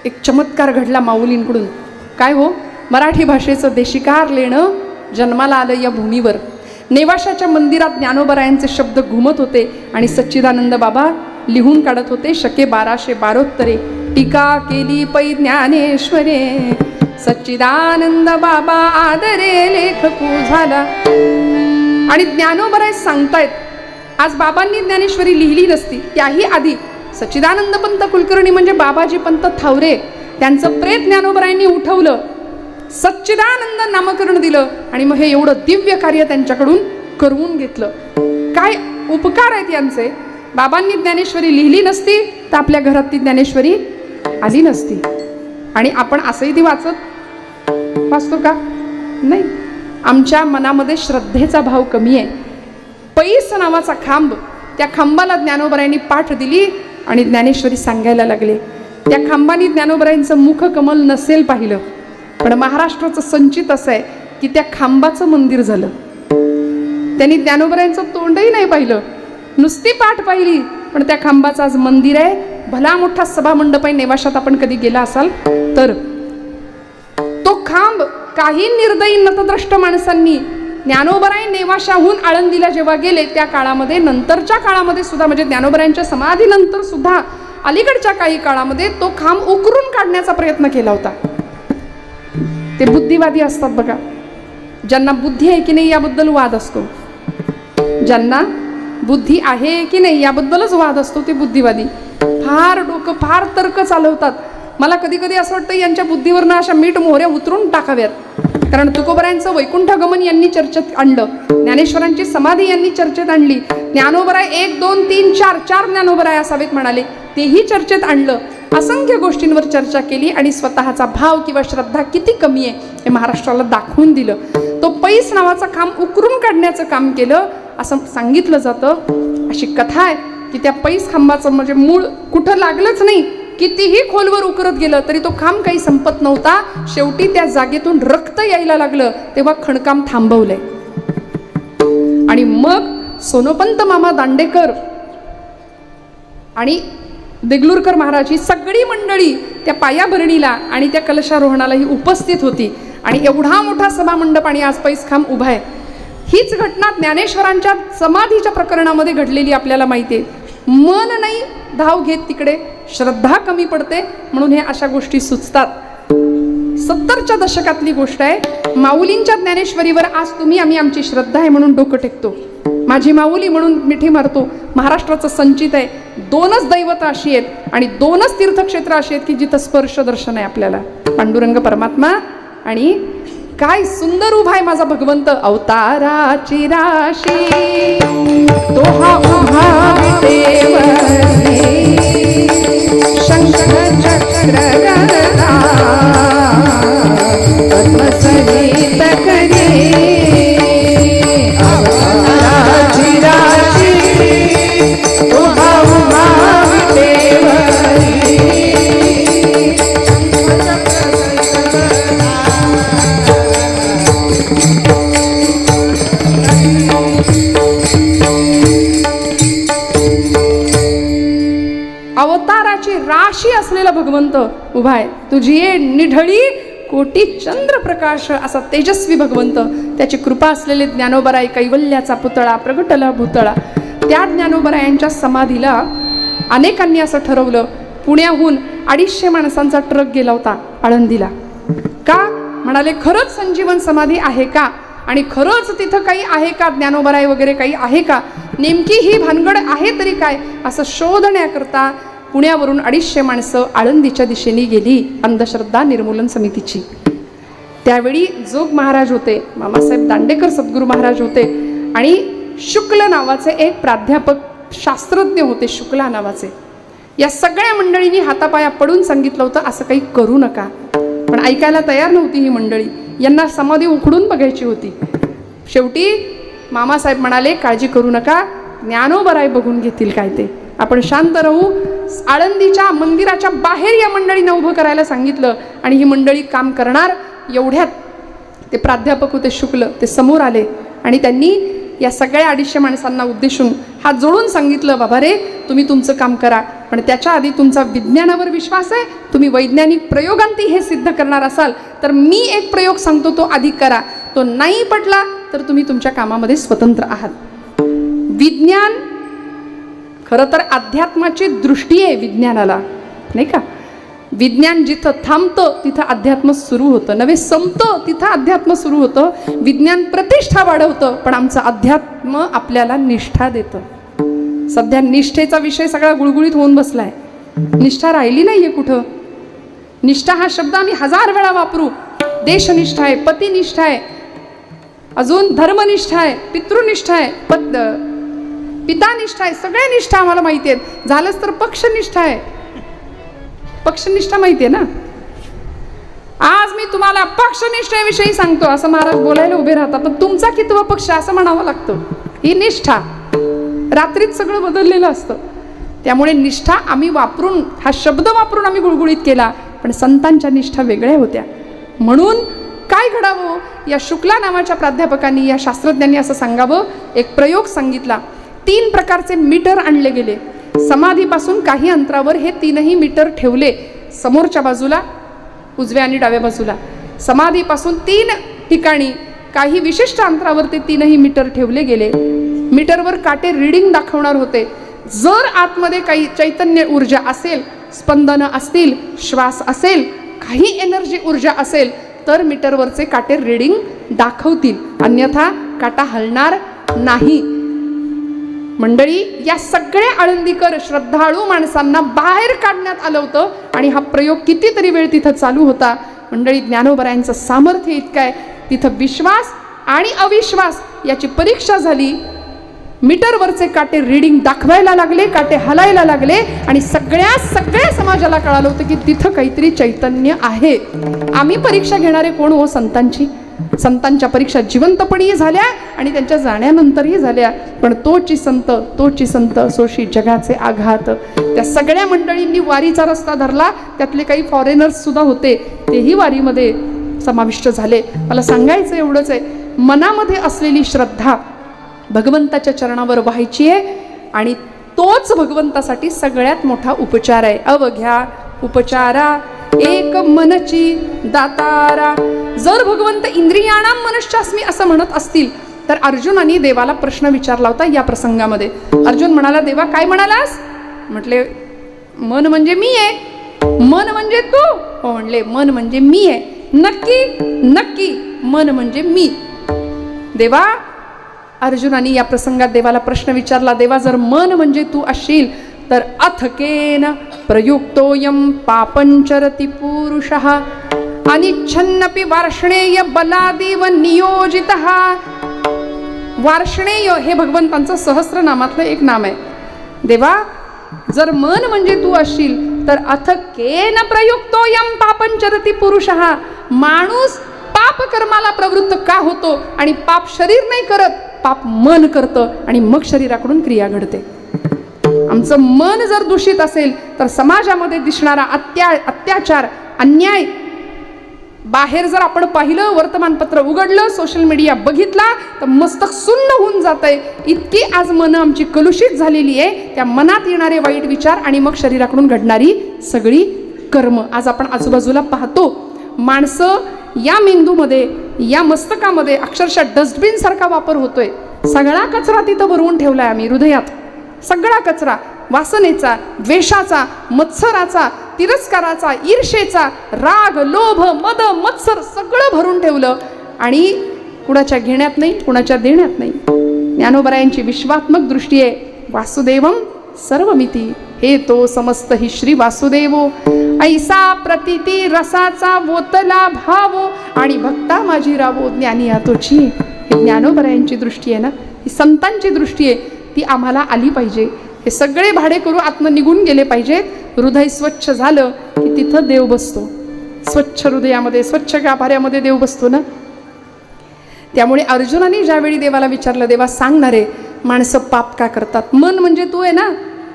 एक चमत्कार घडला माऊलींकडून. काय हो? मराठी भाषेचं देशिकार लेणं जन्माला आलं या भूमीवर. नेवाशाच्या मंदिरात ज्ञानोबरायांचे शब्द घुमत होते आणि सच्चिदानंद बाबा लिहून काढत होते. शके 1272 टीका केली पै ज्ञानेश्वरे, सच्चिदानंद बाबा आदरे लेखकू झाला. आणि ज्ञानोबराय सांगतायत, आज बाबांनी ज्ञानेश्वरी लिहिली नसती, त्याही आधी सच्चिदानंद पंत कुलकर्णी म्हणजे बाबाजी पंत थावरे, त्यांचं प्रेत ज्ञानोबरायांनी उठवलं, सच्चिदानंद नामकरण दिलं आणि मग हे एवढं दिव्य कार्य त्यांच्याकडून करवून घेतलं. काय उपकार आहेत यांचे. बाबांनी ज्ञानेश्वरी लिहिली नसती तर आपल्या घरात ती ज्ञानेश्वरी आली नसती. आणि आपण असंही ती वाचतो का? नाही. आमच्या मनामध्ये श्रद्धेचा भाव कमी आहे. पैस नावाचा खांब, त्या खांबाला ज्ञानोबरायांनी पाठ दिली आणि ज्ञानेश्वरी सांगायला लागले. त्या खांबानी ज्ञानोबरायांचं मुखकमल नसेल पाहिलं, पण महाराष्ट्राचं संचित असं आहे की त्या खांबाचं मंदिर झालं. त्यांनी ज्ञानोबरायांचं तोंडही नाही पाहिलं, नुसती पाठ पाहिली, पण त्या खांबाचं आज मंदिर आहे. भला मोठा सभामंडप आहे. नेवाशात आपण कधी गेला असाल तर तो खांब काही निर्दयी नतद्रष्ट माणसांनी ज्ञानोबराय नेवाशाहून आळंदीला जेव्हा गेले त्या काळामध्ये, नंतरच्या काळामध्ये सुद्धा, म्हणजे ज्ञानोबरायांच्या समाधीनंतर सुद्धा अलीकडच्या काही काळामध्ये तो खांब उकरून काढण्याचा प्रयत्न केला होता. ते बुद्धिवादी असतात बघा, ज्यांना बुद्धी आहे की नाही याबद्दल वाद असतो. ज्यांना बुद्धी आहे की नाही याबद्दलच वाद असतो ते बुद्धिवादी. फार डोकं, फार तर्क चालवतात. मला कधी कधी असं वाटतं यांच्या बुद्धीवरनं अशा मीठ मोहऱ्या उतरून टाकाव्यात. कारण तुकोबरायांचं वैकुंठगमन यांनी चर्चेत आणलं, ज्ञानेश्वरांची समाधी यांनी चर्चेत आणली, ज्ञानोबराय 1 2 3 4 ज्ञानोबराय असावेत म्हणाले, तेही चर्चेत आणलं. असंख्य गोष्टींवर चर्चा केली आणि स्वतःचा भाव किंवा श्रद्धा किती कमी आहे हे महाराष्ट्राला दाखवून दिलं. तो पैस नावाचा खांब उकरून काढण्याचं काम केलं असं सांगितलं जातं. अशी कथा आहे की त्या पैस खांबाचं म्हणजे मूळ कुठं लागलंच नाही, कितीही खोलवर उकरत गेलं तरी तो खांब काही संपत नव्हता. शेवटी त्या जागेतून रक्त यायला लागलं तेव्हा खणकाम थांबवलंय. आणि मग सोनोपंत मामा दांडेकर आणि देगलूरकर महाराज ही सगळी मंडळी त्या पायाभरणीला आणि त्या कलशारोहणालाही उपस्थित होती. आणि एवढा मोठा सभामंडप आणि आज पैसखांब उभा आहे. हीच घटना ज्ञानेश्वरांच्या समाधीच्या प्रकरणामध्ये घडलेली आपल्याला माहिती आहे. मन नाही धाव घेत तिकडे, श्रद्धा कमी पडते, म्हणून हे अशा गोष्टी सुचतात. 70च्या दशकातली गोष्ट आहे. माऊलींच्या ज्ञानेश्वरीवर आज आम्ही आमची श्रद्धा आहे म्हणून डोकं टेकतो. माझी माऊली म्हणून मिठी मारतो. महाराष्ट्राचं संचित आहे. 2च दैवत अशी आहेत आणि 2च तीर्थक्षेत्र अशी आहेत की जिथं स्पर्श दर्शन आहे आपल्याला, पांडुरंग परमात्मा. आणि काय सुंदर उभा आहे माझा भगवंत. अवताराची राशी तो हा उभा विटेवरी, शंख चक्र गदा पद्मसहित करी. अवताराची राशी तो हा उभा विटेवरी, अवताराची राशी असलेला भगवंत उभा आहे. तुझी ये निढळी कोटी चंद्रप्रकाश असा तेजस्वी भगवंत. त्याची कृपा असलेले ज्ञानोबराय कैवल्याचा पुतळा प्रगटला भूतळा. त्या ज्ञानोबरायांच्या समाधीला अनेकांनी असं ठरवलं, पुण्याहून 250 माणसांचा ट्रक गेला होता आळंदीला. का म्हणाले, खरंच संजीवन समाधी आहे का आणि खरंच तिथं काही आहे का, ज्ञानोबराय वगैरे काही आहे का, नेमकी ही भानगड आहे तरी काय, असं शोधण्याकरता पुण्यावरून 250 माणसं आळंदीच्या दिशेने गेली अंधश्रद्धा निर्मूलन समितीची. त्यावेळी जोग महाराज होते, मामासाहेब दांडेकर सद्गुरू महाराज होते आणि शुक्ल नावाचे एक प्राध्यापक शास्त्रज्ञ होते, शुक्ला नावाचे. या सगळ्या मंडळींनी हातापाया पडून सांगितलं होतं असं काही करू नका, पण ऐकायला तयार नव्हती ही मंडळी. यांना समाधी उखडून बघायची होती. शेवटी मामासाहेब म्हणाले, काळजी करू नका, ज्ञानोबराय बघून घेतील काय ते, आपण शांत राहू. आळंदीच्या मंदिराच्या बाहेर या मंडळींना उभं करायला सांगितलं आणि ही मंडळी काम करणार. एवढ्यात ते प्राध्यापक होते शुक्ल, ते समोर आले आणि त्यांनी या सगळ्या 250 माणसांना उद्देशून हात जोडून सांगितलं, बाबा रे, तुम्ही तुमचं काम करा, पण त्याच्या आधी तुमचा विज्ञानावर विश्वास आहे, तुम्ही वैज्ञानिक प्रयोगांती हे सिद्ध करणार असाल तर मी एक प्रयोग सांगतो तो आधी करा, तो नाही पटला तर तुम्ही तुमच्या कामामध्ये स्वतंत्र आहात. विज्ञान खरं तर अध्यात्माची दृष्टी आहे विज्ञानाला, नाही का. विज्ञान जिथं थांबतं तिथं अध्यात्म सुरू होतं, नव्हे संपतं तिथं अध्यात्म सुरू होतं. विज्ञान प्रतिष्ठा वाढवतं, पण आमचं अध्यात्म आपल्याला निष्ठा देतं. सध्या निष्ठेचा विषय सगळा गुळगुळीत होऊन बसलाय. निष्ठा राहिली नाहीये कुठं. निष्ठा हा शब्द आम्ही 1000 वेळा वापरू. देशनिष्ठा आहे, पतिनिष्ठा आहे, अजून धर्मनिष्ठा आहे, पितृनिष्ठा आहे, पितानिष्ठा आहे, सगळ्या निष्ठा आम्हाला माहिती आहेत. झालंच तर पक्षनिष्ठा आहे. पक्षनिष्ठा माहिती आहे ना. आज मी तुम्हाला पक्षनिष्ठेविषयी सांगतो असं महाराज बोलायला उभे राहतात, पण तुमचा कितवा पक्ष असं म्हणावं लागतं. ही निष्ठा. रात्रीत सगळं बदललेलं असतं. त्यामुळे निष्ठा आम्ही वापरून, हा शब्द वापरून आम्ही गुळगुळीत केला, पण संतांच्या निष्ठा वेगळ्या होत्या. म्हणून काय घडावं, या शुक्ला नावाच्या प्राध्यापकांनी, या शास्त्रज्ञांनी असं सांगावं, एक प्रयोग सांगितला. 3 प्रकारचे मीटर आणले गेले. समाधीपासून काही अंतरावर हे 3ही मीटर ठेवले, समोरच्या बाजूला, उजव्या आणि डाव्या बाजूला. समाधीपासून 3 ठिकाणी काही विशिष्ट अंतरावर ते 3ही मीटर ठेवले गेले. मीटरवर काटे रीडिंग दाखवणार होते. जर आतमध्ये काही चैतन्य ऊर्जा असेल, स्पंदनं असतील, श्वास असेल, काही एनर्जी ऊर्जा असेल, तर मीटरवरचे काटे रीडिंग दाखवतील, अन्यथा काटा हलणार नाही. मंडळी, या सगळ्या आळंदीकर श्रद्धाळू माणसांना बाहेर काढण्यात आलं होतं आणि हा प्रयोग कितीतरी वेळ तिथं चालू होता. मंडळी, ज्ञानोबरायांचं सामर्थ्य इतकं आहे, तिथं विश्वास आणि अविश्वास याची परीक्षा झाली. मीटरवरचे काटे रीडिंग दाखवायला लागले, काटे हलायला लागले आणि सगळ्या समाजाला कळालं होतं की तिथं काहीतरी चैतन्य आहे. आम्ही परीक्षा घेणारे कोण हो? संतांची. संतांच्या परीक्षा जिवंतपणीही झाल्या आणि त्यांच्या जाण्यानंतरही झाल्या. पण तोची संत सोशी जगाचे आघात. त्या सगळ्या मंडळींनी वारीचा रस्ता धरला. त्यातले काही फॉरेनर्स सुद्धा होते, तेही वारीमध्ये समाविष्ट झाले. मला सांगायचं एवढंच आहे, मनामध्ये असलेली श्रद्धा भगवंताच्या चरणावर व्हायची आहे आणि तोच भगवंतासाठी सगळ्यात मोठा उपचार आहे. अवघ्या उपचारा एक मनची दातारा. जर भगवंत इंद्रियाणाम मनश्चास्मी असं म्हणत असतील, तर अर्जुनाने देवाला प्रश्न विचारला होता या प्रसंगामध्ये. अर्जुन म्हणाला, देवा काय म्हणालास? म्हटले, मन म्हणजे मी आहे. मन म्हणजे तू? हो म्हणले, मन म्हणजे मी आहे. नक्की? नक्की, मन म्हणजे मी. देवा, अर्जुनाने या प्रसंगात देवाला प्रश्न विचारला, देवा जर मन म्हणजे तू असशील तर अथकेन प्रयुक्तोयम पापंचरति पुरुषः अनिच्छन्नपि वार्ष्णेय बलादिव नियोजितः. वार्ष्णेय हे भगवंतांचं सहस्रनामातलं एक नाम आहे. देवा, जर मन म्हणजे तू असशील तर अथकेन प्रयुक्तोयम पापंचरति पुरुषः. माणूस पाप कर्माला प्रवृत्त का होतो? आणि पाप शरीर नाही करत, पाप मन करतं आणि मग शरीराकडून क्रिया घडते. आमचं मन जर दूषित असेल तर समाजामध्ये दिसणारा अत्याचार, अन्याय, बाहेर जर आपण पाहिलं, वर्तमानपत्र उघडलं, सोशल मीडिया बघितला, तर मस्तक सुन्न होऊन जातंय. इतकी आज मन आमची कलुषित झालेली आहे. त्या मनात येणारे वाईट विचार आणि मग शरीराकडून घडणारी सगळी कर्म आज आपण आजूबाजूला पाहतो. माणसं या मेंदूमध्ये, या मस्तकामध्ये अक्षरशः डस्टबिन सारखा वापर होतोय. सगळा कचरा तिथं भरवून ठेवलाय आम्ही हृदयात. सगळा कचरा, वासनेचा, द्वेषाचा, मत्सराचा, तिरस्काराचा, ईर्षेचा, राग, लोभ, मद, मत्सर सगळं भरून ठेवलं आणि कुणाच्या घेण्यात नाही, कुणाच्या देण्यात नाही. ज्ञानोबरायांची विश्वात्मक दृष्टी आहे. वासुदेवम सर्वमिती हे तो समस्त हि श्री वासुदेवो. ऐसा प्रतिती रसाचा वोतला भावो आणि भक्ता माझी रावो ज्ञानी आतोची. हे ज्ञानोबरायांची दृष्टी आहे ना, ही संतांची दृष्टी आहे, ती आम्हाला आली पाहिजे. हे सगळे भाडे करू आत्म निघून गेले पाहिजेत. हृदय स्वच्छ झालं की तिथं देव बसतो. स्वच्छ हृदयामध्ये, स्वच्छ गाभाऱ्यामध्ये देव बसतो ना. त्यामुळे अर्जुनाने ज्यावेळी देवाला विचारलं, देवा सांगणारे माणसं पाप का करतात? मन म्हणजे तू आहे ना,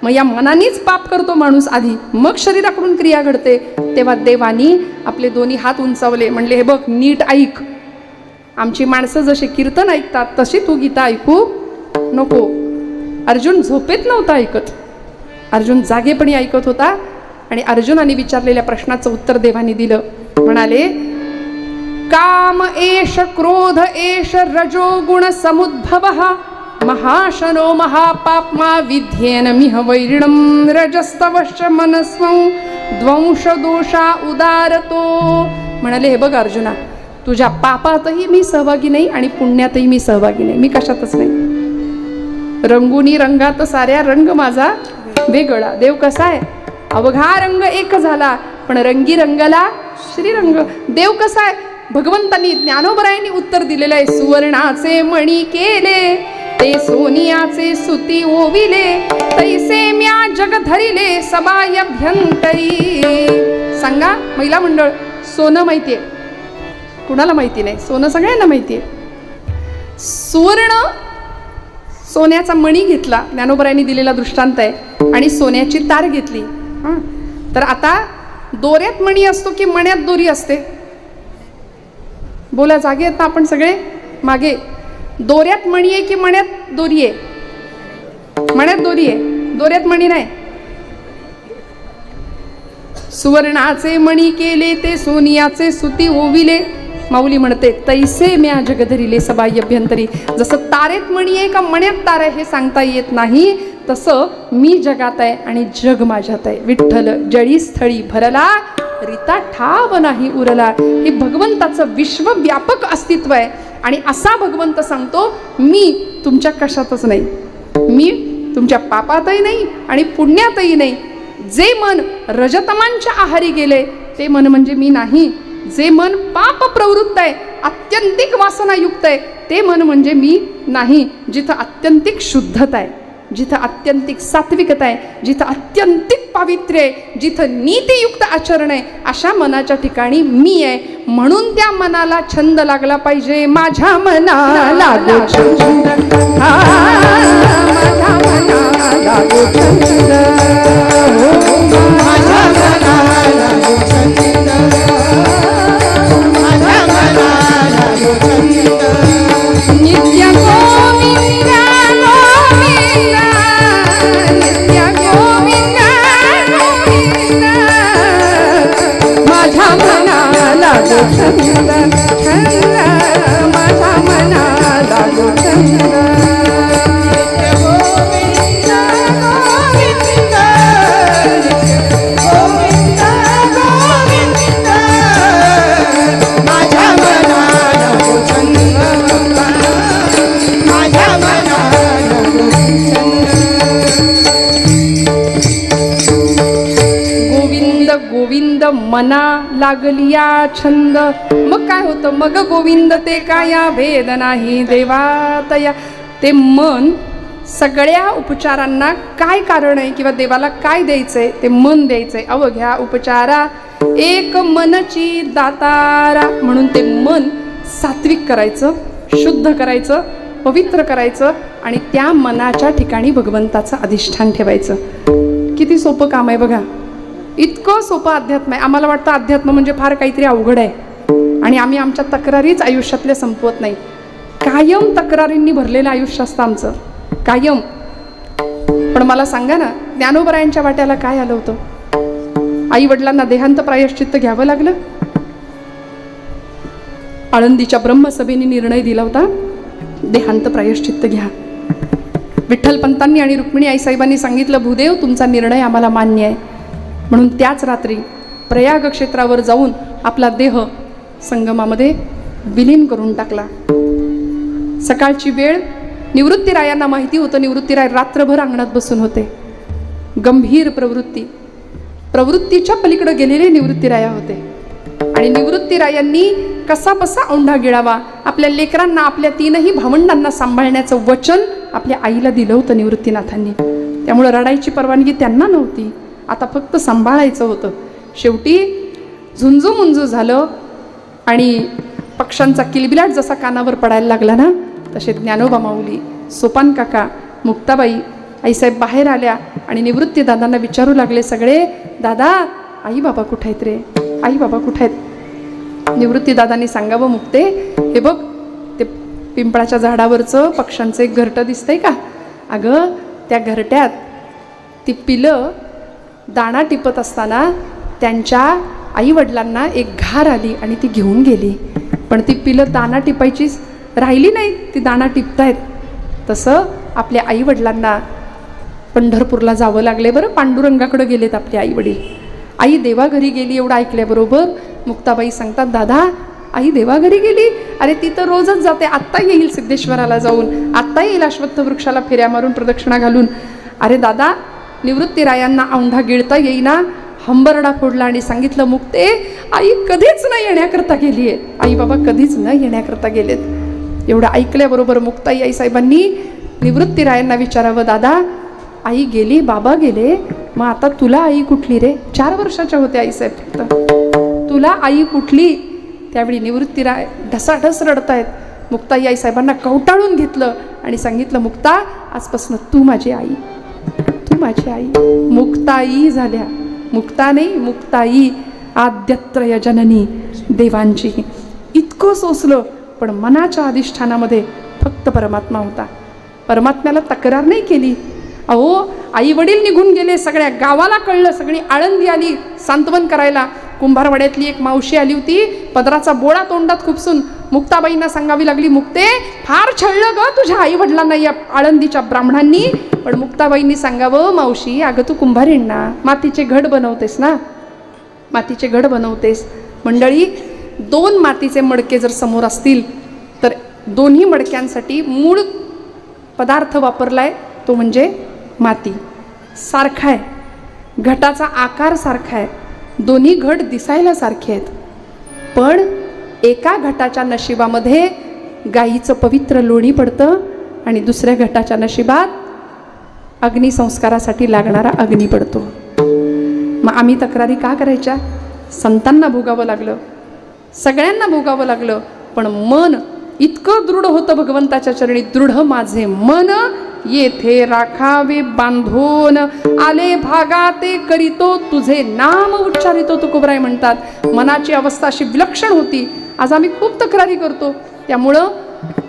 मग या मनानेच पाप करतो माणूस आधी, मग शरीराकडून क्रिया घडते. तेव्हा देवानी आपले दोन्ही हात उंचावले, म्हणले, हे बघ नीट ऐक. आमची माणसं जसे कीर्तन ऐकतात तशी तू गीता ऐकू नको. अर्जुन झोपेत नव्हता ऐकत, अर्जुन जागेपणी ऐकत होता. आणि अर्जुनाने विचारलेल्या प्रश्नाचं उत्तर देवाने दिलं. म्हणाले, काम एष क्रोध एष रजो गुण समुद्भवः महाशनो महापाप्मा विध्येन मिह वैरिणं रजस्तवश्च मनस्वं द्वंश दोषा उदारतो. म्हणाले, हे बघ अर्जुना, तुझ्या पापातही मी सहभागी नाही आणि पुण्यातही मी सहभागी नाही. मी कशातच नाही. रंगुनी रंगात साऱ्या रंग माझा वेगळा. देव कसा आहे? अवघा रंग एक झाला पण रंगी रंगला श्रीरंग. देव कसा आहे? भगवंतांनी ज्ञानोबरायांनी उत्तर दिलेलं आहे. सुवर्णाचे मणी केले ते सोनियाचे सुती ओविले तैसे म्या जग धरिले सबायभ्यंतरी. सांगा महिला मंडळ, सोनं माहितीये? कुणाला माहिती नाही? सोनं सगळ्यांना माहितीये. सुवर्ण सोन्याचा मणी घेतला, ज्ञानोबरायांनी दिलेला दृष्टांत आहे, आणि सोन्याची तार घेतली. हां, तर आता दोऱ्यात मणी असतो की मण्यात दोरी असते? बोला, जागे आहेत ना आपण सगळे? मागे. दोऱ्यात मणी आहे की मण्यात दोरी आहे? मण्यात दोरी आहे, दोऱ्यात मणी नाही. सुवर्णाचे मणी केले ते सोनियाचे सुती ओविले, माऊली म्हणते तैसे म्या जगधरिले सबाई अभ्यंतरी. जसं तारेत मणी आहे का मण्यात तार आहे हे सांगता येत नाही, तसं मी जगात आहे आणि जग माझ्यात आहे. विठ्ठल जळी स्थळी भरला, रीता ठाव नाही उरला. हे भगवंताचं विश्वव्यापक अस्तित्व आहे. आणि असा भगवंत सांगतो, मी तुमच्या कशातच नाही, मी तुमच्या पापातही नाही आणि पुण्यातही नाही. जे मन रजतमांच्या आहारी गेले ते मन म्हणजे मी नाही. जे मन पाप प्रवृत्त आहे, अत्यंतिक वासनायुक्त आहे, ते मन म्हणजे मी नाही. जिथं अत्यंतिक शुद्धता आहे, जिथं अत्यंतिक सात्विकता आहे, जिथं अत्यंतिक पावित्र्य आहे, जिथं नीतियुक्त आचरण आहे, अशा मनाच्या ठिकाणी मी आहे. म्हणून त्या मनाला छंद लागला पाहिजे. माझ्या मनाला लागो छंद, माझ्या मनाला लागो छंद, माझ्या मनाला लागो छंद, माझ्या मनाला लागो छंद. नित्य गोविंदा गोविंदा, नित्य गोविंदा गोविंदा, माझ्या मनाला लागो छंद, छंद, माझ्या मनाला लागो छंद. गोविंद मना लागलिया छंद. मग काय होतं? मग गोविंद ते काया भेद नाही देवातया. ते मन सगळ्या उपचारांना काय कारण आहे किंवा देवाला काय द्यायचंय ते मन द्यायचंय. अवघ्या उपचारा एक मनची दातारा. म्हणून ते मन सात्विक करायचं, शुद्ध करायचं, पवित्र करायचं आणि त्या मनाच्या ठिकाणी भगवंताचं अधिष्ठान ठेवायचं. किती सोपं काम आहे बघा. इतकं सोपं अध्यात्म आहे. आम्हाला वाटतं अध्यात्म म्हणजे फार काहीतरी अवघड आहे आणि आम्ही आमच्या तक्रारीच आयुष्यातल्या संपवत नाही. कायम तक्रारींनी भरलेलं आयुष्य असतं आमचं, कायम. पण मला सांगा ना, ज्ञानोबरायांच्या वाट्याला काय आलं होतं? आई वडिलांना देहांत प्रायश्चित्त घ्यावं लागलं. आळंदीच्या ब्रह्मसभेने निर्णय दिला होता, देहांत प्रायश्चित्त घ्या. विठ्ठलपंतांनी आणि रुक्मिणी आईसाहेबांनी सांगितलं, भूदेव तुमचा निर्णय आम्हाला मान्य आहे. म्हणून त्याच रात्री प्रयाग क्षेत्रावर जाऊन आपला देह संगमामध्ये विलीन करून टाकला. सकाळची वेळ, निवृत्तीरायांना माहिती होतं, निवृत्तीराय रात्रभर अंगणात बसून होते. गंभीर प्रवृत्तीच्या पलीकडे गेलेले निवृत्तीराया होते. आणि निवृत्तीरायांनी कसा बसा औंढा गिळावा, आपल्या लेकरांना, आपल्या तीनही भावंडांना सांभाळण्याचं वचन आपल्या आईला दिलं होतं निवृत्तीनाथांनी. त्यामुळे रडायची परवानगी त्यांना नव्हती, आता फक्त सांभाळायचं होतं. शेवटी झुंजू मुंजू झालं आणि पक्ष्यांचा किलबिलाट जसा कानावर पडायला लागला ना, तसे ज्ञानोबा माऊली, सोपान काका, मुक्ताबाई, आईसाहेब बाहेर आल्या आणि निवृत्ती दादांना विचारू लागले सगळे, दादा आई बाबा कुठे आहेत रे, आई बाबा कुठे आहेत? निवृत्ती दादांनी सांगावं, मुक्ते हे बघ ते पिंपळाच्या झाडावरचं पक्ष्यांचं एक घरटं दिसतंय का? अगं त्या घरट्यात ती पिलं दाणा टिपत असताना त्यांच्या आईवडिलांना एक घार आली आणि ती घेऊन गेली. पण ती पिलं दाणा टिपायचीच राहिली नाही, ती दाणा टिपतायत. तसं आपल्या आईवडिलांना पंढरपूरला जावं लागले बरं. पांडुरंगाकडे गेलेत आपले आईवडील. आई देवाघरी गेली एवढं ऐकल्याबरोबर मुक्ताबाई सांगतात, दादा आई देवाघरी गेली? अरे ती तर रोजच जाते, आत्ता येईल सिद्धेश्वराला जाऊन, आत्ता येईल अश्वत्थ वृक्षाला फेऱ्या मारून प्रदक्षिणा घालून. अरे दादा, निवृत्तीरायांना औंढा गिळता येईना, हंबरडा फोडला आणि सांगितलं, मुक्ते आई कधीच न येण्याकरता गेली आहे, आई बाबा कधीच न येण्याकरता गेलेत. एवढं ऐकल्याबरोबर मुक्ताई आईसाहेबांनी निवृत्तीरायांना विचारावं, दादा आई गेली, बाबा गेले, मग आता तुला आई कुठली रे? 4 वर्षाच्या होत्या आईसाहेब फक्त. तुला आई कुठली? त्यावेळी निवृत्तीराय ढसाढस रडतायत. मुक्ताई आई साहेबांना कवटाळून घेतलं आणि सांगितलं, मुक्ता, आजपासून तू माझी आई, तू माझी आई. मुक्ताई झाल्या. मुक्ता नाही, मुक्ताई. आद्यत्रय जननी देवांची. इतकं सोसलं, पण मनाच्या अधिष्ठानामध्ये फक्त परमात्मा होता. परमात्म्याला तक्रार नाही केली. अहो, आई वडील निघून गेले, सगळ्या गावाला कळलं, सगळी आळंदी आली सांत्वन करायला. कुंभारवाड्यातली एक मावशी आली होती, पदराचा बोळा तोंडात खुपसून मुक्ताबाईंना सांगावी लागली, मुक्ते, फार छळलं ग तुझ्या आई वडिलांना या आळंदीच्या ब्राह्मणांनी. पण मुक्ताबाईंनी सांगावं, मावशी, अगं तू कुंभारीण ना, मातीचे घड बनवतेस ना, मातीचे घड बनवतेस. मंडळी, 2 मातीचे मडके जर समोर असतील तर दोन्ही मडक्यांसाठी मूळ पदार्थ वापरलाय तो म्हणजे माती. सारखा आहे, घटाचा आकार सारखा आहे, दोन्ही घट दिसायला सारखे आहेत, पण एका घटाच्या नशिबामध्ये गाईचं पवित्र लोणी पडतं आणि दुसऱ्या घटाच्या नशिबात अग्निसंस्कारासाठी लागणारा अग्नी पडतो. मग आम्ही तक्रारी का करायच्या? संतांना भोगावं लागलं, सगळ्यांना भोगावं लागलं, पण मन इतकं दृढ होतं भगवंताच्या चरणी. दृढ माझे मन येथे राखावे बांधून, आले भागाते करीतो तुझे नाम उच्चारितो, तुकोबराय म्हणतात. मनाची अवस्था अशी विलक्षण होती. आज आम्ही खूप तक्रारी करतो. त्यामुळं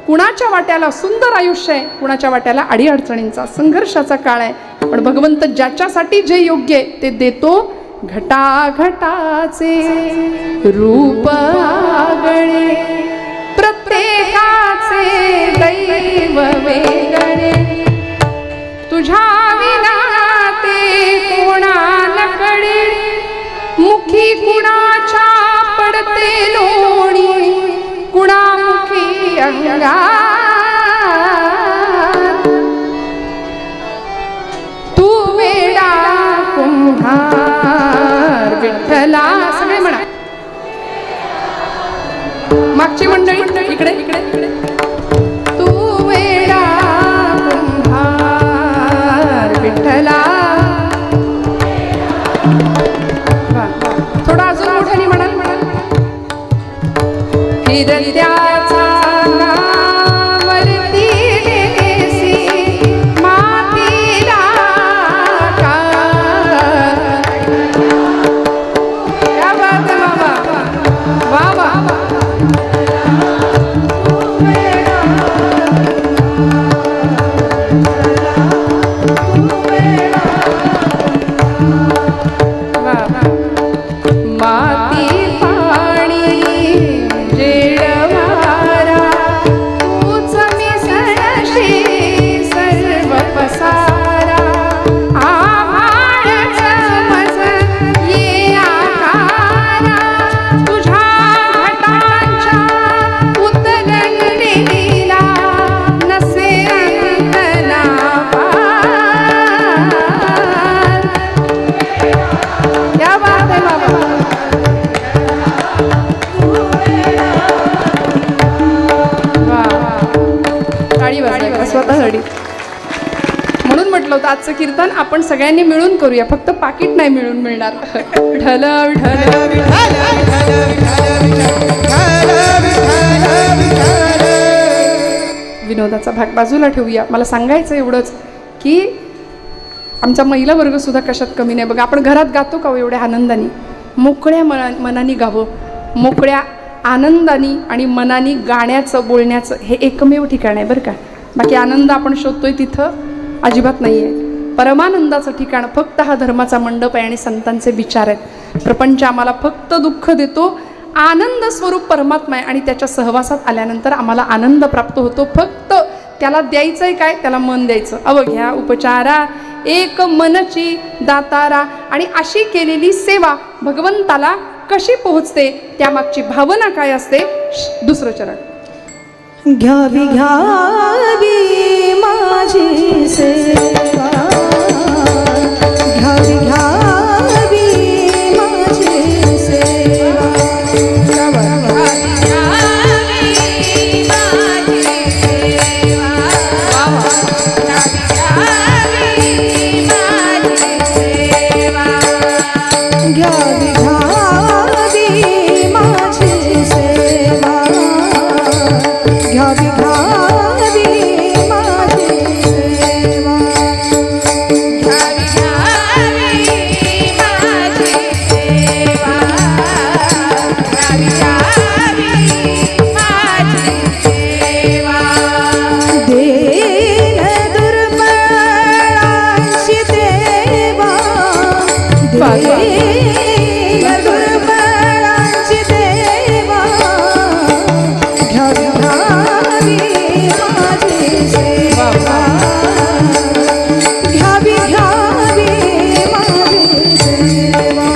कुणाच्या वाट्याला सुंदर आयुष्य आहे, कुणाच्या वाट्याला अडीअडचणींचा संघर्षाचा काळ आहे, पण भगवंत ज्याच्यासाठी जे योग्य आहे ते देतो. घटाघटाचे रूप आगळे, प्रत्येकाचे दैव वेगळे, तुझ्या विना ते कोणाला कळे, मुखी कुणाच्या पडते लोणी, कुणामुखी अंगार, तू वेडा कुंभार विठ्ठला. सगळे म्हणा, मागची मंडळी इकडे इकडे. तू वेडा कुंभार विठ्ठला. थोडा अजून मोठ्याने म्हणाल. हिरड्याचा नावरती देसी मातीला का. क्या बात है बाबा, वा वा. माती पाणी जेडवारा, तूच मिसळशी सर्व पसारा. आभाळ चमच ये आकारा, तुझ्या घटांच्या उतरंडीला नसे अंतना पार. क्या बात है बाबा. टाळी वाजवा स्वतःसाठी. म्हणून म्हटलं होतं आजचं कीर्तन आपण सगळ्यांनी मिळून करूया, फक्त पाकिट नाही मिळून मिळणार. ढल ढल. विनोदाचा भाग बाजूला ठेवूया. मला सांगायचं एवढंच की आमचा महिला वर्ग सुद्धा कशात कमी नाही. बघा, आपण घरात गातो का एवढ्या आनंदाने? मोकळ्या मनाने गावं, मोकळ्या आनंदाने आणि मनाने गाण्याचं बोलण्याचं हे एकमेव ठिकाण आहे बरं का. बाकी आनंद आपण शोधतोय तिथं अजिबात नाही आहे. परमानंदाचं ठिकाण फक्त हा धर्माचा मंडप आहे आणि संतांचे विचार आहेत. प्रपंच आम्हाला फक्त दुःख देतो. आनंद स्वरूप परमात्मा आहे आणि त्याच्या सहवासात आल्यानंतर आम्हाला आनंद प्राप्त होतो. फक्त त्याला द्यायचंय काय? त्याला मन द्यायचं. अवघ्या उपचारा एक मनची दातारा. आणि अशी केलेली सेवा भगवंताला कशी पोहोचते, त्यामागची भावना काय असते? दुसरं चरण. घ्यावी घ्यावी माझी सेवा, घ्यावी घ्यावी माझी सेवा, घ्यावी घ्यावी माझी सेवा, घ्यावी दुर्बळांची देवा घ्यावी घ्यावी माझी सेवा घ्यावी घ्यावी माझी सेवा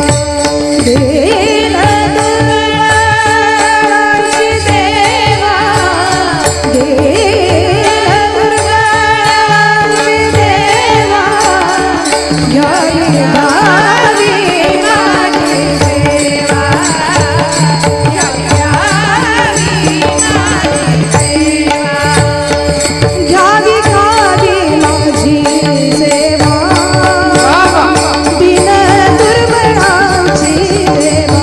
दीन दुर्बळांची देवा दीन दुर्बळांची देवा घ्यावी घ्यावी माझी सेवा घ्यावी घ्यावी माझी सेवा घ्यावी घ्यावी माझी सेवा दीन दुर्बळांची देवा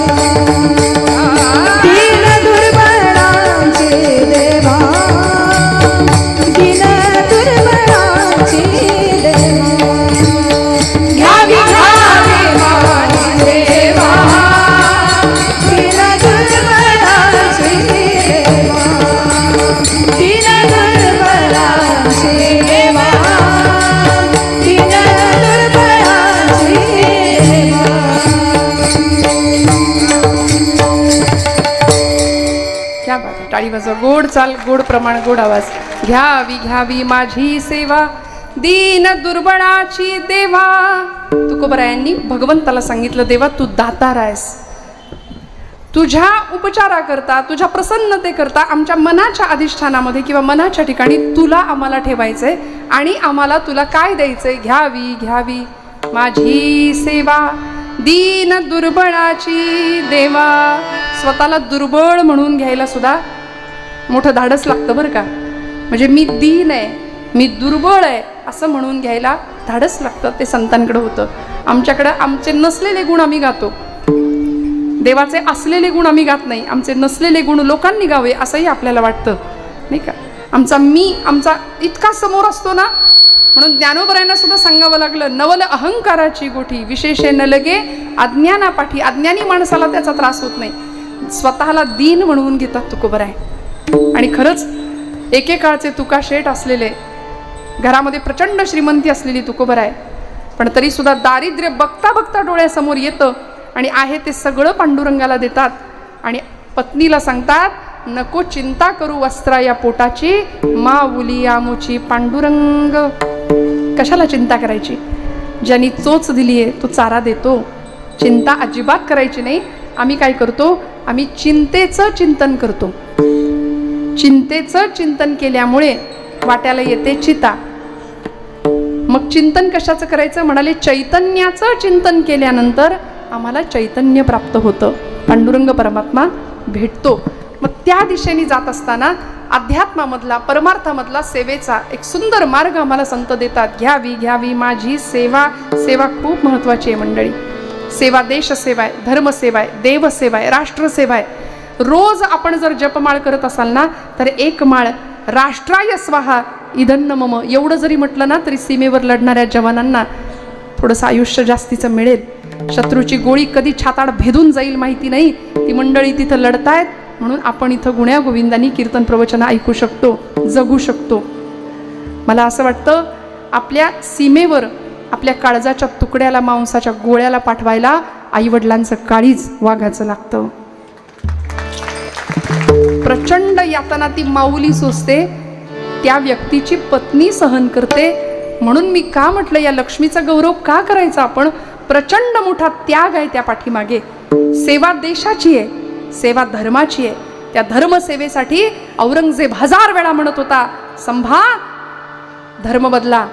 दीन दुर्बळांची देवा दीन दुर्बळांची देवा घ्यावी घ्यावी माझी सेवा दीन दुर्बळांची देवा दीन दुर्बळांची देवा दीन दुर्बळांची देवा क्या बात आहे. टाळी वाजवा. गोड चाल, गोड प्रमाण, गोड आवाज. घ्यावी घ्यावी माझी सेवा दीन दुर्बळाची देवा. तुकोबरायांनी भगवंताला सांगितलं, देवा तू दातार आहेस. तुझ्या उपचाराकरता, तुझ्या प्रसन्नतेकरता आमच्या मनाच्या अधिष्ठानामध्ये किंवा मनाच्या ठिकाणी तुला आम्हाला ठेवायचंय आणि आम्हाला तुला काय द्यायचंय. घ्यावी घ्यावी माझी सेवा दीन दुर्बळाची देवा. स्वतःला दुर्बळ म्हणून घ्यायला सुद्धा मोठं धाडस लागतं बरं का. म्हणजे मी दीन आहे, मी दुर्बळ आहे असं म्हणून घ्यायला धाडस लागतं. ते संतांकडे होतं. आमच्याकडं आमचे नसलेले गुण आम्ही गातो, देवाचे असलेले गुण आम्ही गात नाही. आमचे नसलेले गुण लोकांनी गावे असंही आपल्याला वाटतं नाही का. आमचा इतका समोर असतो ना, म्हणून ज्ञानोबरायांना सुद्धा सांगावं लागलं, नवल अहंकाराची गोठी विशेषे न लगे अज्ञानापाठी. अज्ञानी माणसाला त्याचा त्रास होत नाही. स्वतःला दीन म्हणून घेतात तुकोबराय. आणि खरंच एकेकाळचे तुका शेठ असलेले, घरामध्ये प्रचंड श्रीमंती असलेली तुकोबराय, पण तरी सुद्धा दारिद्र्य बघता बघता डोळ्यासमोर येतं आणि आहे ते सगळं पांडुरंगाला देतात आणि पत्नीला सांगतात, नको चिंता करू वस्त्रा या पोटाची, माऊली आमुची पांडुरंग. कशाला चिंता करायची? ज्यांनी चोच दिली आहे तो चारा देतो. चिंता अजिबात करायची नाही. आम्ही काय करतो? आम्ही चिंतेचं चिंतन करतो. चिंतेचं चिंतन केल्यामुळे वाट्याला येते चिता. मग चिंतन कशाचं करायचं? म्हणाले चैतन्याचं चिंतन केल्यानंतर आम्हाला चैतन्य प्राप्त होतं, पांडुरंग परमात्मा भेटतो. मग त्या दिशेने जात असताना अध्यात्मामधला, परमार्थामधला सेवेचा एक सुंदर मार्ग आम्हाला संत देतात. घ्यावी घ्यावी माझी सेवा. सेवा खूप महत्त्वाची आहे मंडळी. सेवा देशसेवा आहे, धर्मसेवा आहे, देवसेवा आहे, राष्ट्रसेवा आहे. रोज आपण जर जपमाळ करत असाल ना, तर एक माळ राष्ट्राय स्वाहा इदन्न मम एवढं जरी म्हटलं ना, तरी सीमेवर लढणाऱ्या जवानांना थोडंसं आयुष्य जास्तीचं मिळेल. शत्रूची गोळी कधी छाताड भेदून जाईल माहिती नाही. ती मंडळी तिथं लढतायत म्हणून आपण इथं गुण्या गोविंदांनी कीर्तन प्रवचन ऐकू शकतो, जगू शकतो. मला असं वाटतं, आपल्या सीमेवर आपल्या काळजाच्या तुकड्याला, मांसाच्या गोळ्याला पाठवायला आईवडिलांचं काळीज वाघाचं लागतं. प्रचंड यातना ती माऊली सोसते, त्या व्यक्तीची पत्नी सहन करते. म्हणून मी का म्हटलं, या लक्ष्मीचा गौरव का करायचा आपण? प्रचंड मोठा त्याग आहे त्या पाठीमागे. सेवा देशाची आहे, सेवा धर्माची आहे. त्या धर्मसेवेसाठी औरंगजेब 1000 वेळा म्हणत होता, संभा धर्म बदला,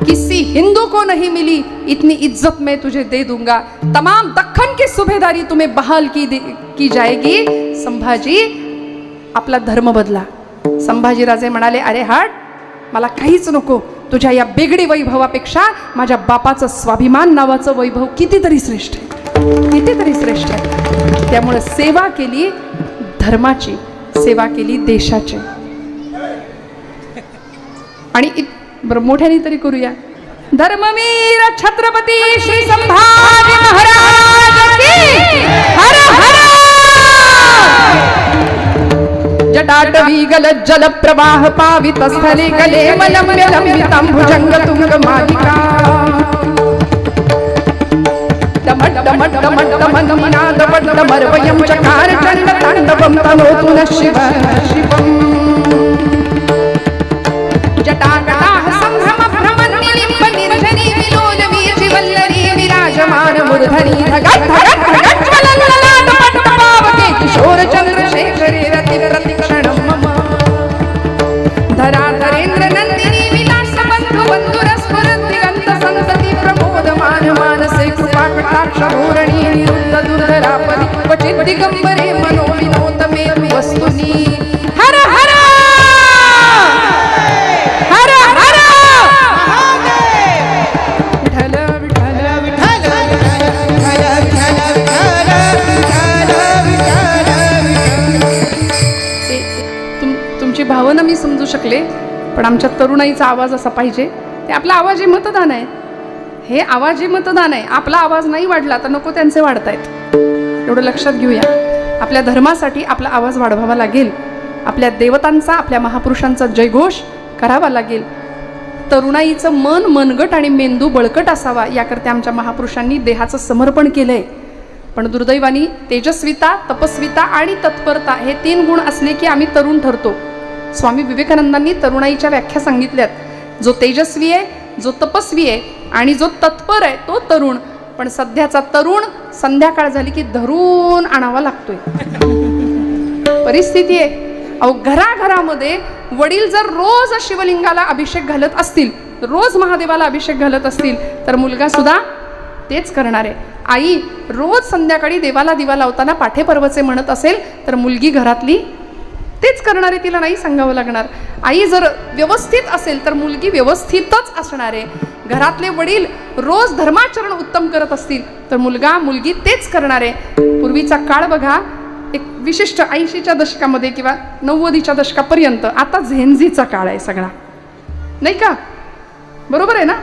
किसी हिंदू को नहीं मिली इतनी इज्जत मैं तुझे दे दूंगा, तमाम दख्खन की सुभेदारी तुम्हें बहाल की जाएगी. संभाजी आपला धर्म बदला. संभाजीराजे म्हणाले, अरे हट, मला काहीच नको. तुझ्या या बेगडी वैभवापेक्षा माझ्या बापाचं स्वाभिमान नावाचं वैभव कितीतरी श्रेष्ठ आहे, कितीतरी श्रेष्ठ आहे. त्यामुळे सेवा केली धर्माची, सेवा केली देशाची. आणि बरं मोठ्याने तरी करूया. धर्मवीर छत्रपती श्री संभाजी महाराज की हर हर. जटाटवी गलत जल प्रवाह पावित स्थले गले मलम्य लंबितं भुजंग तुंग मालिका. मट्ट मट्ट मन्निनाद वट्ट मर्वयं चकार चण्ड ताण्डवं तनोतु नः शिवम् जटाकटाः सम्भ्रम भ्रमन्निलिम्ब निर्झरी विलोल वीचिवल्लरी विराजमान मूर्धनि धगत् धगत् धगत् ज्वलल्ललाट पट्ट पावके किशोर चन्द्रशेखरे रति प्रतिक्षणं मम धराधरेन्द्र नन्दिनी विलास बन्धु बन्धुरस्फुरन् दिगन्त संसति प्रमोदमान मानसे कृपाकटाक्ष धोरणी निरुद्ध दुर्धरापदि क्वचित् दिगम्बरे मनो विनोतमे वस्तुनि हर हर हर हर विठ्ठल विठ्ठल तुमची भावना मी समजू शकले, पण आमच्या तरुणाईचा आवाज असा पाहिजे. ते आपला आवाज हे मतदान आहे, हे आवाज हे मतदान आहे. आपला आवाज नाही वाढला तर नको त्यांचे वाढतायत, एवढं लक्षात घेऊया. आपल्या धर्मासाठी आपला आवाज वाढवावा लागेल, आपल्या देवतांचा आपल्या महापुरुषांचा जयघोष करावा लागेल. तरुणाईचं मन मनगट आणि मेंदू बळकट असावा याकरता आमच्या महापुरुषांनी देहाचं समर्पण केलंय. पण दुर्दैवानी तेजस्विता, तपस्विता आणि तत्परता हे 3 गुण असले की आम्ही तरुण ठरतो. स्वामी विवेकानंदांनी तरुणाईच्या व्याख्या सांगितल्यात. जो तेजस्वी आहे, जो तपस्वी आहे आणि जो तत्पर आहे तो तरुण. पण सध्याचा तरुण संध्याकाळ झाली की धरून आणावा लागतोय. परिस्थिती आहे. अहो, घराघरामध्ये वडील जर रोज शिवलिंगाला अभिषेक घालत असतील, रोज महादेवाला अभिषेक घालत असतील, तर मुलगा सुद्धा तेच करणार आहे. आई रोज संध्याकाळी देवाला दिवा लावताना पाठे पर्वचे म्हणत असेल तर मुलगी घरातली तेच करणार आहे, तिला नाही सांगावं लागणार. आई जर व्यवस्थित असेल तर मुलगी व्यवस्थितच असणार आहे. घरातले वडील रोज धर्माचरण उत्तम करत असतील तर मुलगी तेच करणार आहे. पूर्वीचा काळ बघा, एक विशिष्ट 80च्या दशकामध्ये किंवा 90च्या दशकापर्यंत, आता झेनझीचा काळ आहे सगळा, नाही का? बरोबर आहे ना?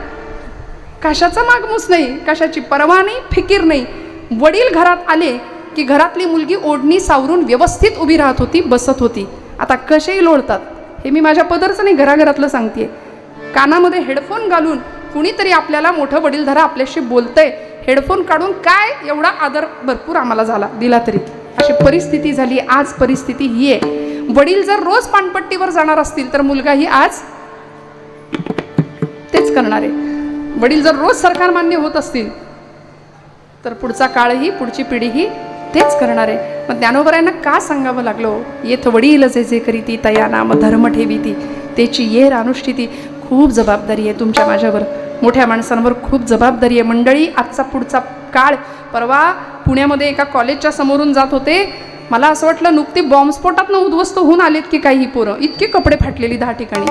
कशाचा मागमूस नाही, कशाची पर्वा नाही, फिकीर नाही. वडील घरात आले की घरातली मुलगी ओढणी सावरून व्यवस्थित उभी राहत होती, बसत होती. आता कसेही लोळतात, हे मी माझ्या पदरचं नाही, घराघरातलं सांगतेय. कानामध्ये हेडफोन घालून कुणीतरी आपल्याला मोठं वडीलधारा आपल्याशी बोलतंय, हेडफोन काढून काय एवढा आदर भरपूर आम्हाला दिला तरी. अशी परिस्थिती झाली. आज परिस्थिती ही आहे. वडील जर रोज पानपट्टीवर जाणार असतील तर मुलगा ही आज तेच करणार आहे. वडील जर रोज सरकार मान्य होत असतील तर पुढचा काळही, पुढची पिढीही तेच करणार आहे. मग ज्ञानोबरायांना का सांगावं लागलो? येथ वडील जे करीती तया नाम धर्म ठेवीती त्याची येर अनुष्ठिती. खूप जबाबदारी आहे तुमच्या माझ्यावर, मोठ्या माणसांवर खूप जबाबदारी आहे. मंडळी, आजचा पुढचा काळ. परवा पुण्यामध्ये एका कॉलेजच्या समोरून जात होते, मला असं वाटलं नुकती बॉम्बस्फोटात उद्ध्वस्त होऊन आलेत की काही पोरं. इतके कपडे फाटलेली 10 ठिकाणी.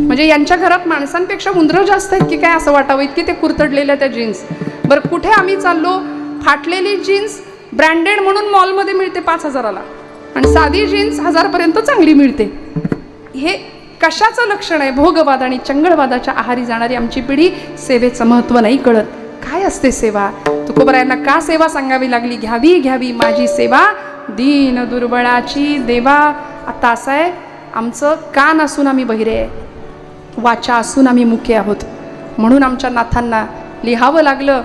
म्हणजे यांच्या घरात माणसांपेक्षा उंदरं जास्त आहेत की काय असं वाटावं, इतकी ते कुरतडलेल्या त्या जीन्स. बरं, कुठे आम्ही चाललो, फाटलेली जीन्स ब्रँडेड म्हणून मॉलमध्ये मिळते 5,000ला आणि साधी जीन्स 1000पर्यंत चांगली मिळते. हे कशाचं लक्षण आहे? भोगवाद आणि चंगळवादाच्या आहारी जाणारी आमची पिढी. सेवेचं महत्त्व नाही कळत. काय असते सेवा? तुकोबरायांना का सेवा सांगावी लागली? घ्यावी घ्यावी माझी सेवा दीन दुर्बळाची देवा. आता असं आहे, आमचं कान असून आम्ही बहिरे आहे, वाचा असून आम्ही मुके आहोत. म्हणून आमच्या नाथांना लिहावं लागलं,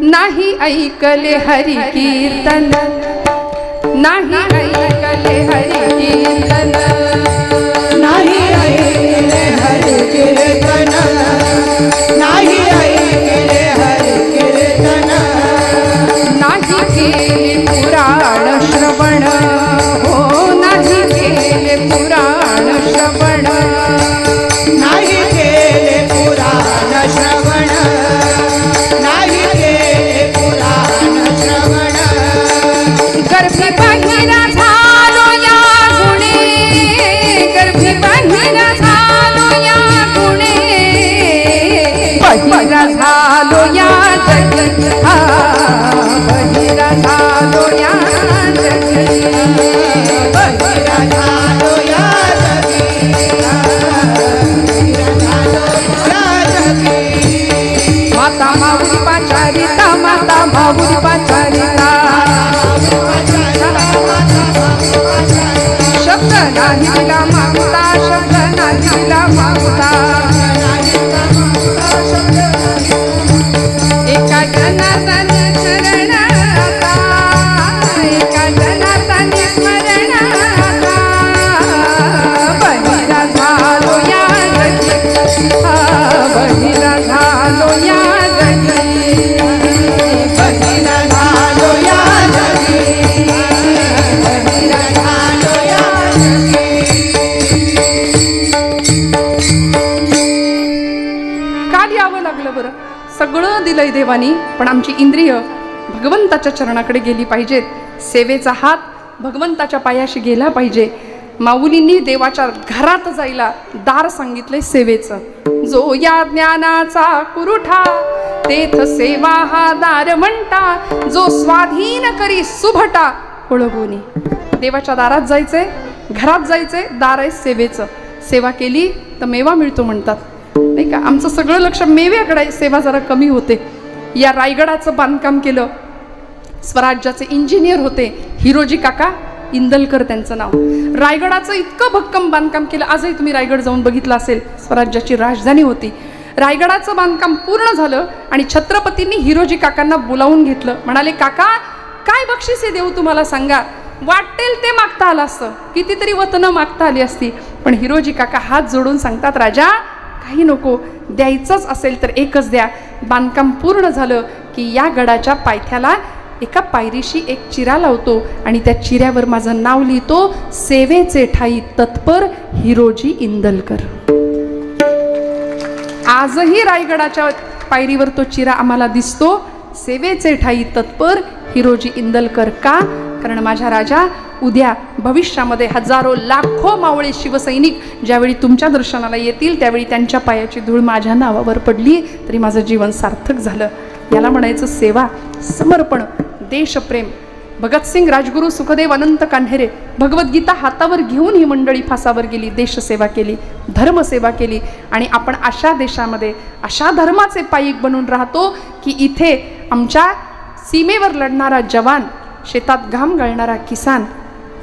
नाही ऐकले हरी कीर्तन, नाही ऐकले हरी कीर्तन, नाही ऐकले हरी कीर्तन, नाही ऐकले हरी कीर्तन, नाही केले पुराण श्रवण, हो नाही केले पुराण श्रवण, नाही केले पुराण श्रवण, नाही केले पुराण श्रवण. गर्भी बाहिरा झालो या गुणे, गर्भी बाहिरा झालो या गुणे, बहिरा झालो या जगी, हा बहिरा झालो या जगी, बहिरा झालो या जगी, बहिरा झालो या जगी. माता माऊली पाचारिता, माता माऊली पाचारिता, शब्द नाही दिला मागता, शब्द नाही दिला मागता. एका जनाला जनार्दनी शरण आता, एका जनार्दनी स्मरण आता, बहिरा झालो या जगी, बहिरा झालो या जगी, बहिरा झालो या जगी, बहिरा झालो या जगी. का द्यावं लागलं बरं? सगळं दिलंय देवानी, पण आमची इंद्रिय भगवंताच्या चरणाकडे गेली पाहिजेत. सेवेचा हात भगवंताच्या पायाशी गेला पाहिजे. माऊलींनी देवाच्या घरात जायला दार सांगितलंय सेवेचं. जो या ज्ञानाचा कुरुठा, तेथ सेवा हा दार म्हणता, जो स्वाधीन करी सुभटा ओळगोनी. देवाच्या दारात जायचंय, घरात जायचंय, दार आहे सेवेचं. सेवा केली तर मेवा मिळतो म्हणतात, नाही का? आमचं सगळं लक्ष मेव्याकडे आहे, सेवा जरा कमी होते. या रायगडाचं बांधकाम केलं, स्वराज्याचे इंजिनियर होते हिरोजी काका इंदलकर त्यांचं नाव. रायगडाचं इतकं भक्कम बांधकाम केलं. आजही तुम्ही रायगड जाऊन बघितलं असेल, स्वराज्याची राजधानी होती. रायगडाचं बांधकाम पूर्ण झालं आणि छत्रपतींनी हिरोजी काकांना बोलावून घेतलं. म्हणाले, काका काय बक्षिसे देऊ तुम्हाला सांगा. वाटेल ते मागता आलं असतं, कितीतरी वतनं मागता आली असती, पण हिरोजी काका हात जोडून सांगतात, राजा काही नको, द्यायचंच असेल तर एकच द्या. बांधकाम पूर्ण झालं की या गडाच्या पायथ्याला एका पायरीशी एक चिरा लावतो आणि त्या चिऱ्यावर माझं नाव लिहितो, सेवेचे ठाई तत्पर हिरोजी इंदलकर. आजही रायगडाच्या पायरीवर तो चिरा आम्हाला दिसतो, सेवेचे ठाई तत्पर हिरोजी इंदलकर. का? कारण माझ्या राजा उद्या भविष्यामध्ये हजारो लाखो मावळे शिवसैनिक ज्यावेळी तुमच्या दर्शनाला येतील त्यावेळी त्यांच्या पायाची धूळ माझ्या नावावर पडली तरी माझं जीवन सार्थक झालं. याला म्हणायचं सेवा, समर्पण, देशप्रेम. भगतसिंग, राजगुरू, सुखदेव, अनंत कान्हेरे भगवद्गीता हातावर घेऊन ही मंडळी फासावर गेली, देशसेवा केली, धर्मसेवा केली. आणि आपण अशा देशामध्ये अशा धर्माचे पायीक बनून राहतो की इथे आमच्या सीमेवर लढणारा जवान, शेतात घाम गाळणारा किसान,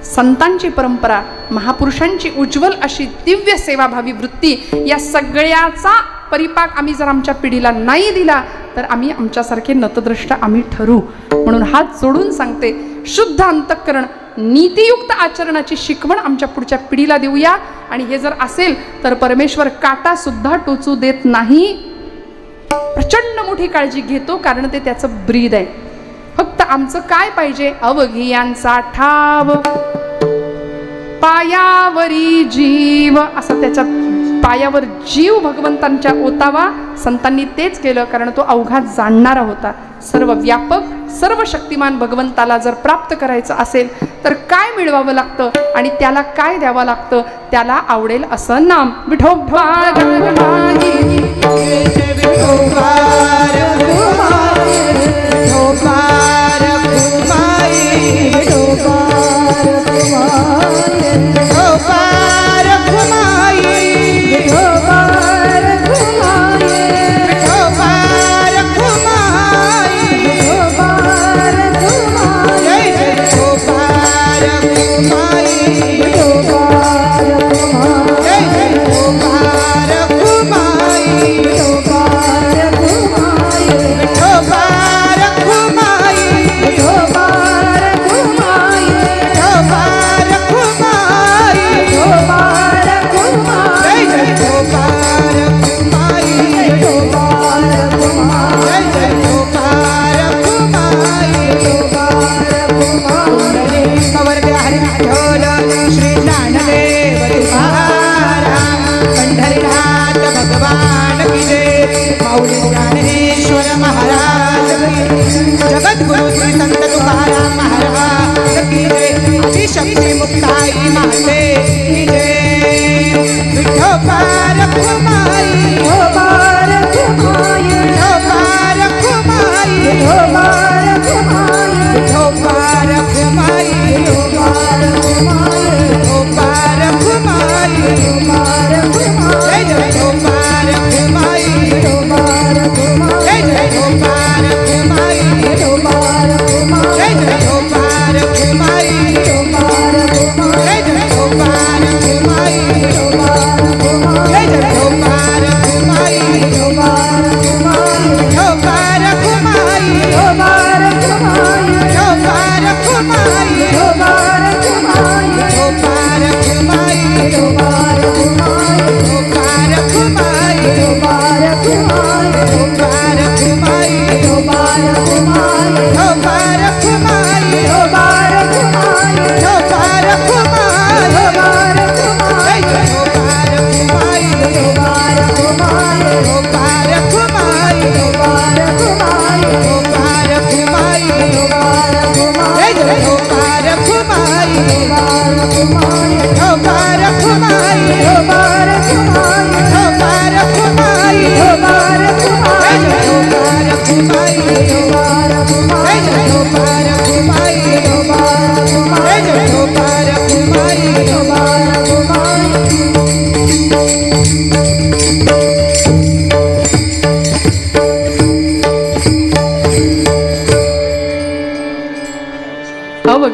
संतांची परंपरा, महापुरुषांची उज्ज्वल अशी दिव्य सेवाभावी वृत्ती, या सगळ्याचा परिपाक आम्ही जर आमच्या पिढीला नाही दिला तर आम्ही आमच्यासारखे नतद्रष्टा आम्ही ठरू. म्हणून हात जोडून सांगते, शुद्ध अंतःकरण, नीतियुक्त आचरणाची शिकवण आमच्या पुढच्या पिढीला देऊया. आणि हे जर असेल तर परमेश्वर काटा सुद्धा टोचू देत नाही. प्रचंड मोठी काळजी घेतो, कारण ते त्याचं ब्रीद आहे. फक्त आमचं काय पाहिजे? अवघियांचा ठाव, पायावरी जीव, असा त्याच्या पायावर जीव भगवंतांच्या ओतावा. संतांनी तेच केलं, कारण तो अवघात जाणणारा होता. सर्व व्यापक, सर्व शक्तिमान भगवंताला जर प्राप्त करायचं असेल तर काय मिळवावं लागतं आणि त्याला काय द्यावं लागतं? त्याला आवडेल असं नाम. विठोबा जगद्गुरु श्री संत तुकाराम महाराज की जय. आदिशक्ती मुक्ताई माते की जय. विठोबा रखुमाई, विठोबा रखुमाई, विठोबा रखुमाई, विठोबा रखुमाई, विठोबा रखुमाई, विठोबा रखुमाई, विठोबा रखुमाई, विठोबा रखुमाई, जय विठोबा रखुमाई, विठोबा रखुमाई, जय विठोबा रखुमाई, विठोबा रखुमाई.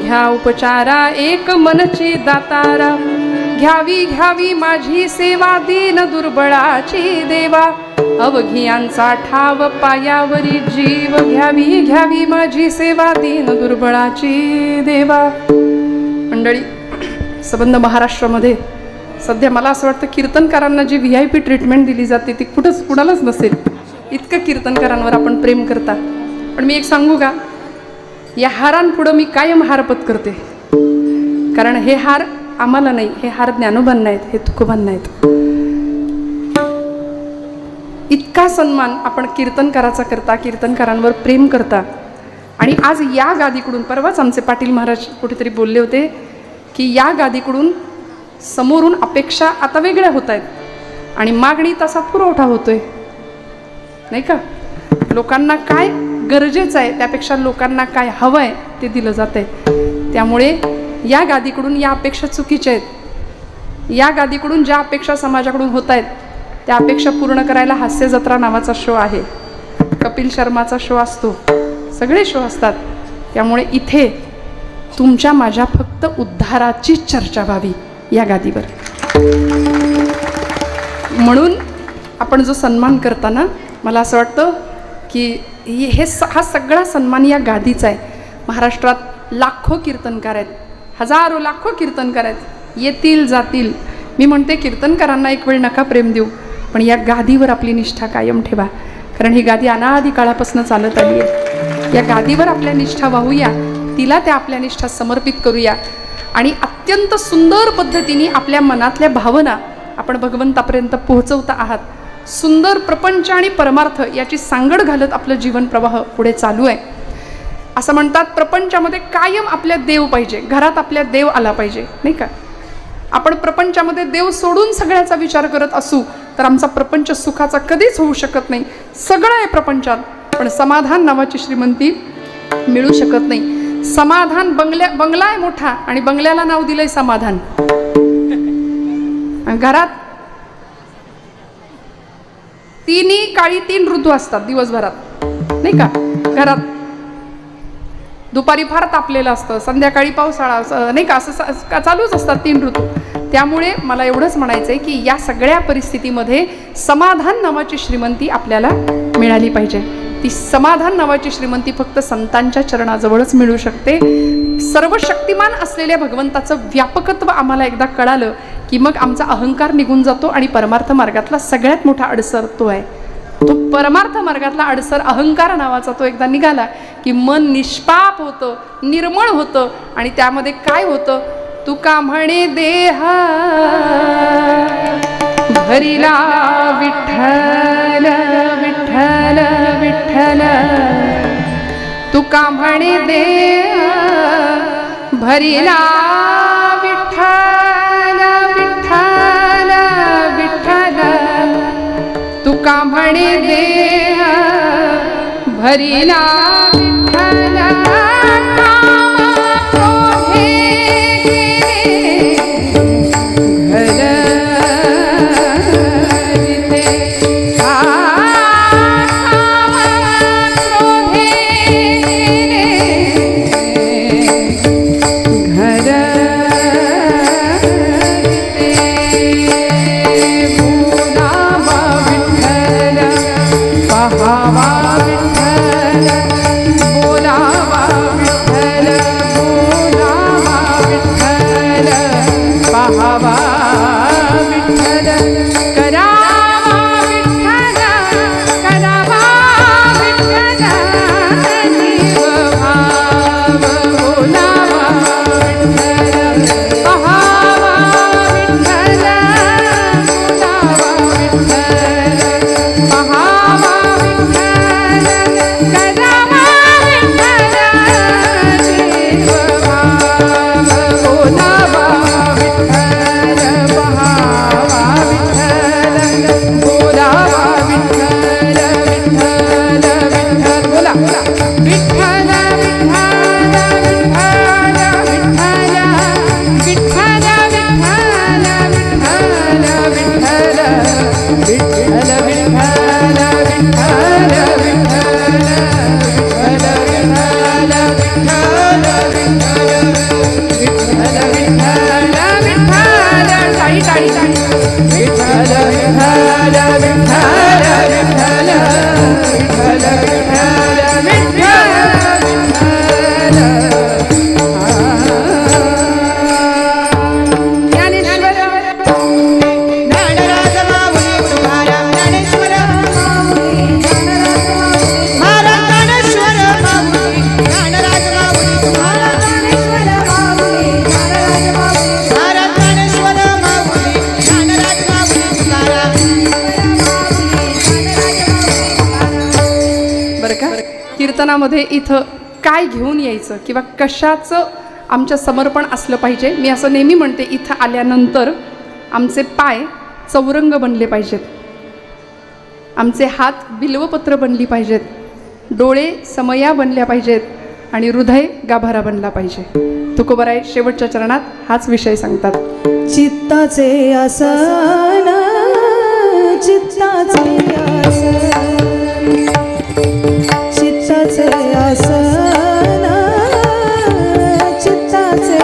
घ्या उपचारा एक मनची दातारा घ्यावी घ्यावी माझी सेवा दीन दुर्बळाची देवा अवघियांचा ठाव पायावरी जीव घ्यावी घ्यावी माझी सेवा दीन दुर्बळाची देवा. मंडळी, संबंध महाराष्ट्रामध्ये सध्या मला असं वाटतं कीर्तनकारांना जी VIP ट्रीटमेंट दिली जाते ती कुणालाच नसेल. इतकं कीर्तनकारांवर आपण प्रेम करता. पण मी एक सांगू का, या हारांपुढं मी कायम हार पत्करते. कारण हे हार आम्हाला नाही, हे हार ज्ञानोबांना आहेत, हे तुकोबांना आहेत. इतका सन्मान आपण कीर्तनकाराचा करता, कीर्तनकारांवर प्रेम करता. आणि आज या गादीकडून, परवाच आमचे पाटील महाराज कुठेतरी बोलले होते की या गादीकडून समोरून अपेक्षा आता वेगळ्या होत आहेत आणि मागणी तसा पुरवठा होतोय, नाही का. लोकांना काय गरजेचं आहे त्यापेक्षा लोकांना काय हवं आहे ते दिलं जात आहे. त्यामुळे या गादीकडून या अपेक्षा चुकीच्या आहेत. या गादीकडून ज्या अपेक्षा समाजाकडून होत आहेत त्या अपेक्षा पूर्ण करायला हास्य जत्रा नावाचा शो आहे, कपिल शर्माचा शो असतो, सगळे शो असतात. त्यामुळे इथे तुमच्या माझ्या फक्त उद्धाराची चर्चा व्हावी या गादीवर. म्हणून आपण जो सन्मान करताना मला असं वाटतं की हा सगळा सन्मान या गादीचा आहे. महाराष्ट्रात लाखो कीर्तनकार आहेत, हजारो लाखो कीर्तनकार आहेत, येतील जातील. मी म्हणते कीर्तनकारांना एक वेळ नका प्रेम देऊ, पण या गादीवर आपली निष्ठा कायम ठेवा. कारण ही गादी अनादी काळापासून चालत आली आहे. या गादीवर आपल्या निष्ठा वाहूया, तिला त्या आपल्या निष्ठा समर्पित करूया आणि अत्यंत सुंदर पद्धतीने आपल्या मनातल्या भावना आपण भगवंतापर्यंत पोहोचवता आहात. सुंदर प्रपंच आणि परमार्थ याची सांगड घालत आपलं जीवन प्रवाह पुढे चालू आहे. असं म्हणतात प्रपंचामध्ये कायम आपल्या देव पाहिजे, घरात आपल्या देव आला पाहिजे, नाही का. आपण प्रपंचामध्ये देव सोडून सगळ्याचा विचार करत असू तर आमचा प्रपंच सुखाचा कधीच होऊ शकत नाही. सगळं आहे प्रपंचात, पण समाधान नावाची श्रीमंती मिळू शकत नाही. समाधान बंगला आहे मोठा आणि बंगल्याला नाव दिलंय समाधान. घरात तिन्ही काळी 3 ऋतू असतात दिवसभरात, नाही का. घरात दुपारी फार तापलेलं असतं, संध्याकाळी पावसाळा, नाही का, असं चालूच असतात 3 ऋतू. त्यामुळे मला एवढंच म्हणायचं आहे की या सगळ्या परिस्थितीमध्ये समाधान नावाची श्रीमंती आपल्याला मिळाली पाहिजे. ती समाधान नावाची श्रीमंती फक्त संतांच्या चरणाजवळच मिळू शकते. सर्वशक्तिमान असलेल्या भगवंताचं व्यापकत्व आम्हाला एकदा कळालं की मग आमचा अहंकार निघून जातो आणि परमार्थ मार्गातला सगळ्यात मोठा अडसर तो आहे. तो परमार्थ मार्गातला अडसर अहंकार नावाचा तो एकदा निघाला की मन निष्पाप होतं, निर्मळ होतं आणि त्यामध्ये काय होतं, तुका म्हणे देहा भरिला विठ्ठल विठ्ठल विठ्ठल, तुका म्हणे देहा भरिला विठ्ठल विठ्ठल विठ्ठल, तुका म्हणे देहा भरिला विठ्ठल. बोलावा विठ्ठल कीर्तनामध्ये इथं काय घेऊन यायचं किंवा कशाचं आमचं समर्पण असलं पाहिजे. मी असं नेहमी म्हणते, इथं आल्यानंतर आमचे पाय चौरंग बनले पाहिजेत, आमचे हात बिल्वपत्र बनली पाहिजेत, डोळे समया बनल्या पाहिजेत आणि हृदय गाभारा बनला पाहिजे. तुकोबराय शेवटच्या चरणात हाच विषय सांगतात. चित्ताचे आसन, चित्ताचे आसन, चित्ताचे आसन, चित्ताचे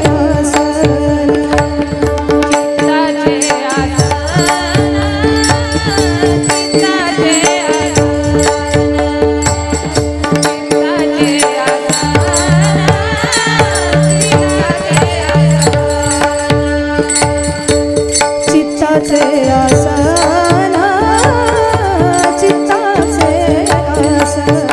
आसन, चित्ताचे आसन, चित्ताचे आसन,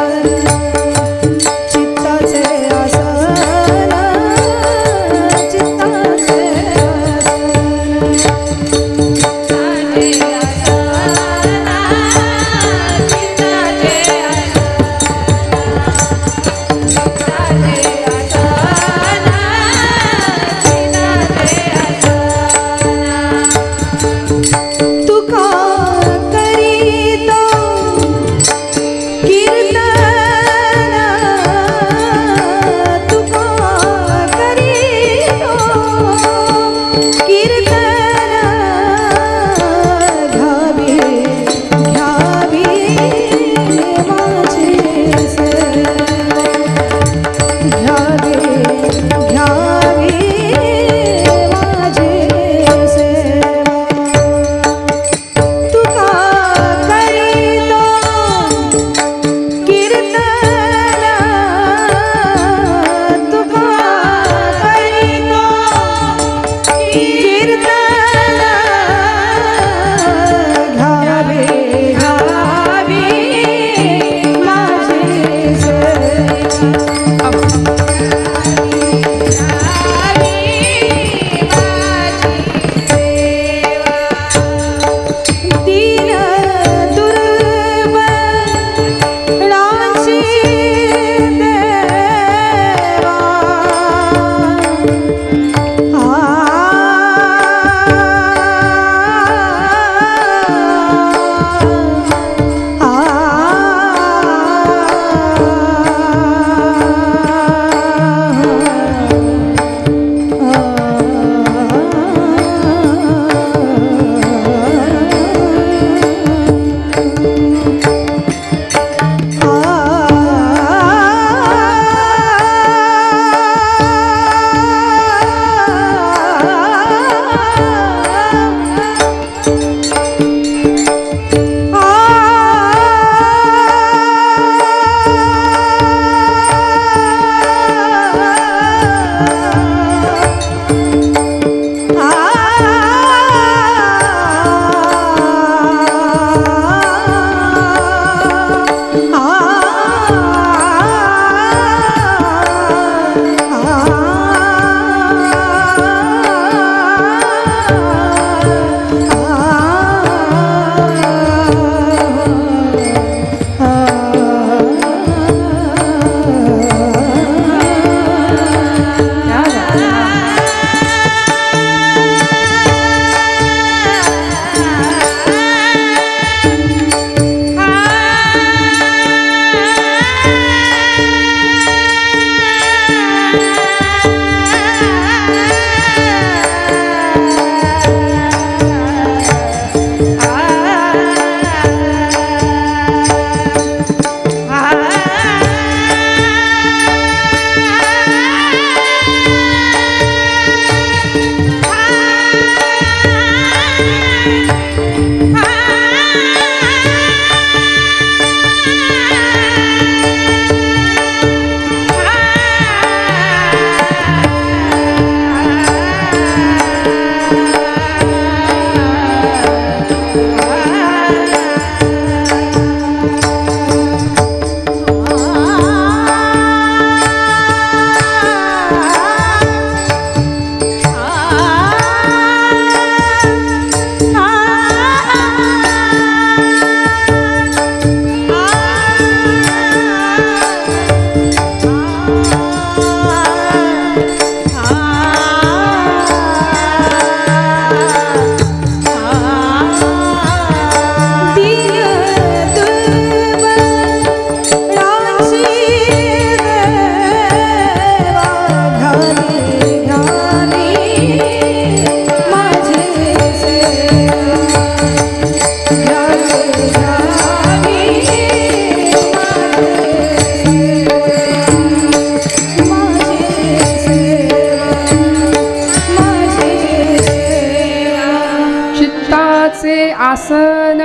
चित्ताचे आसन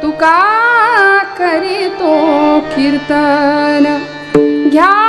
तुका करीतो कीर्तन घ्या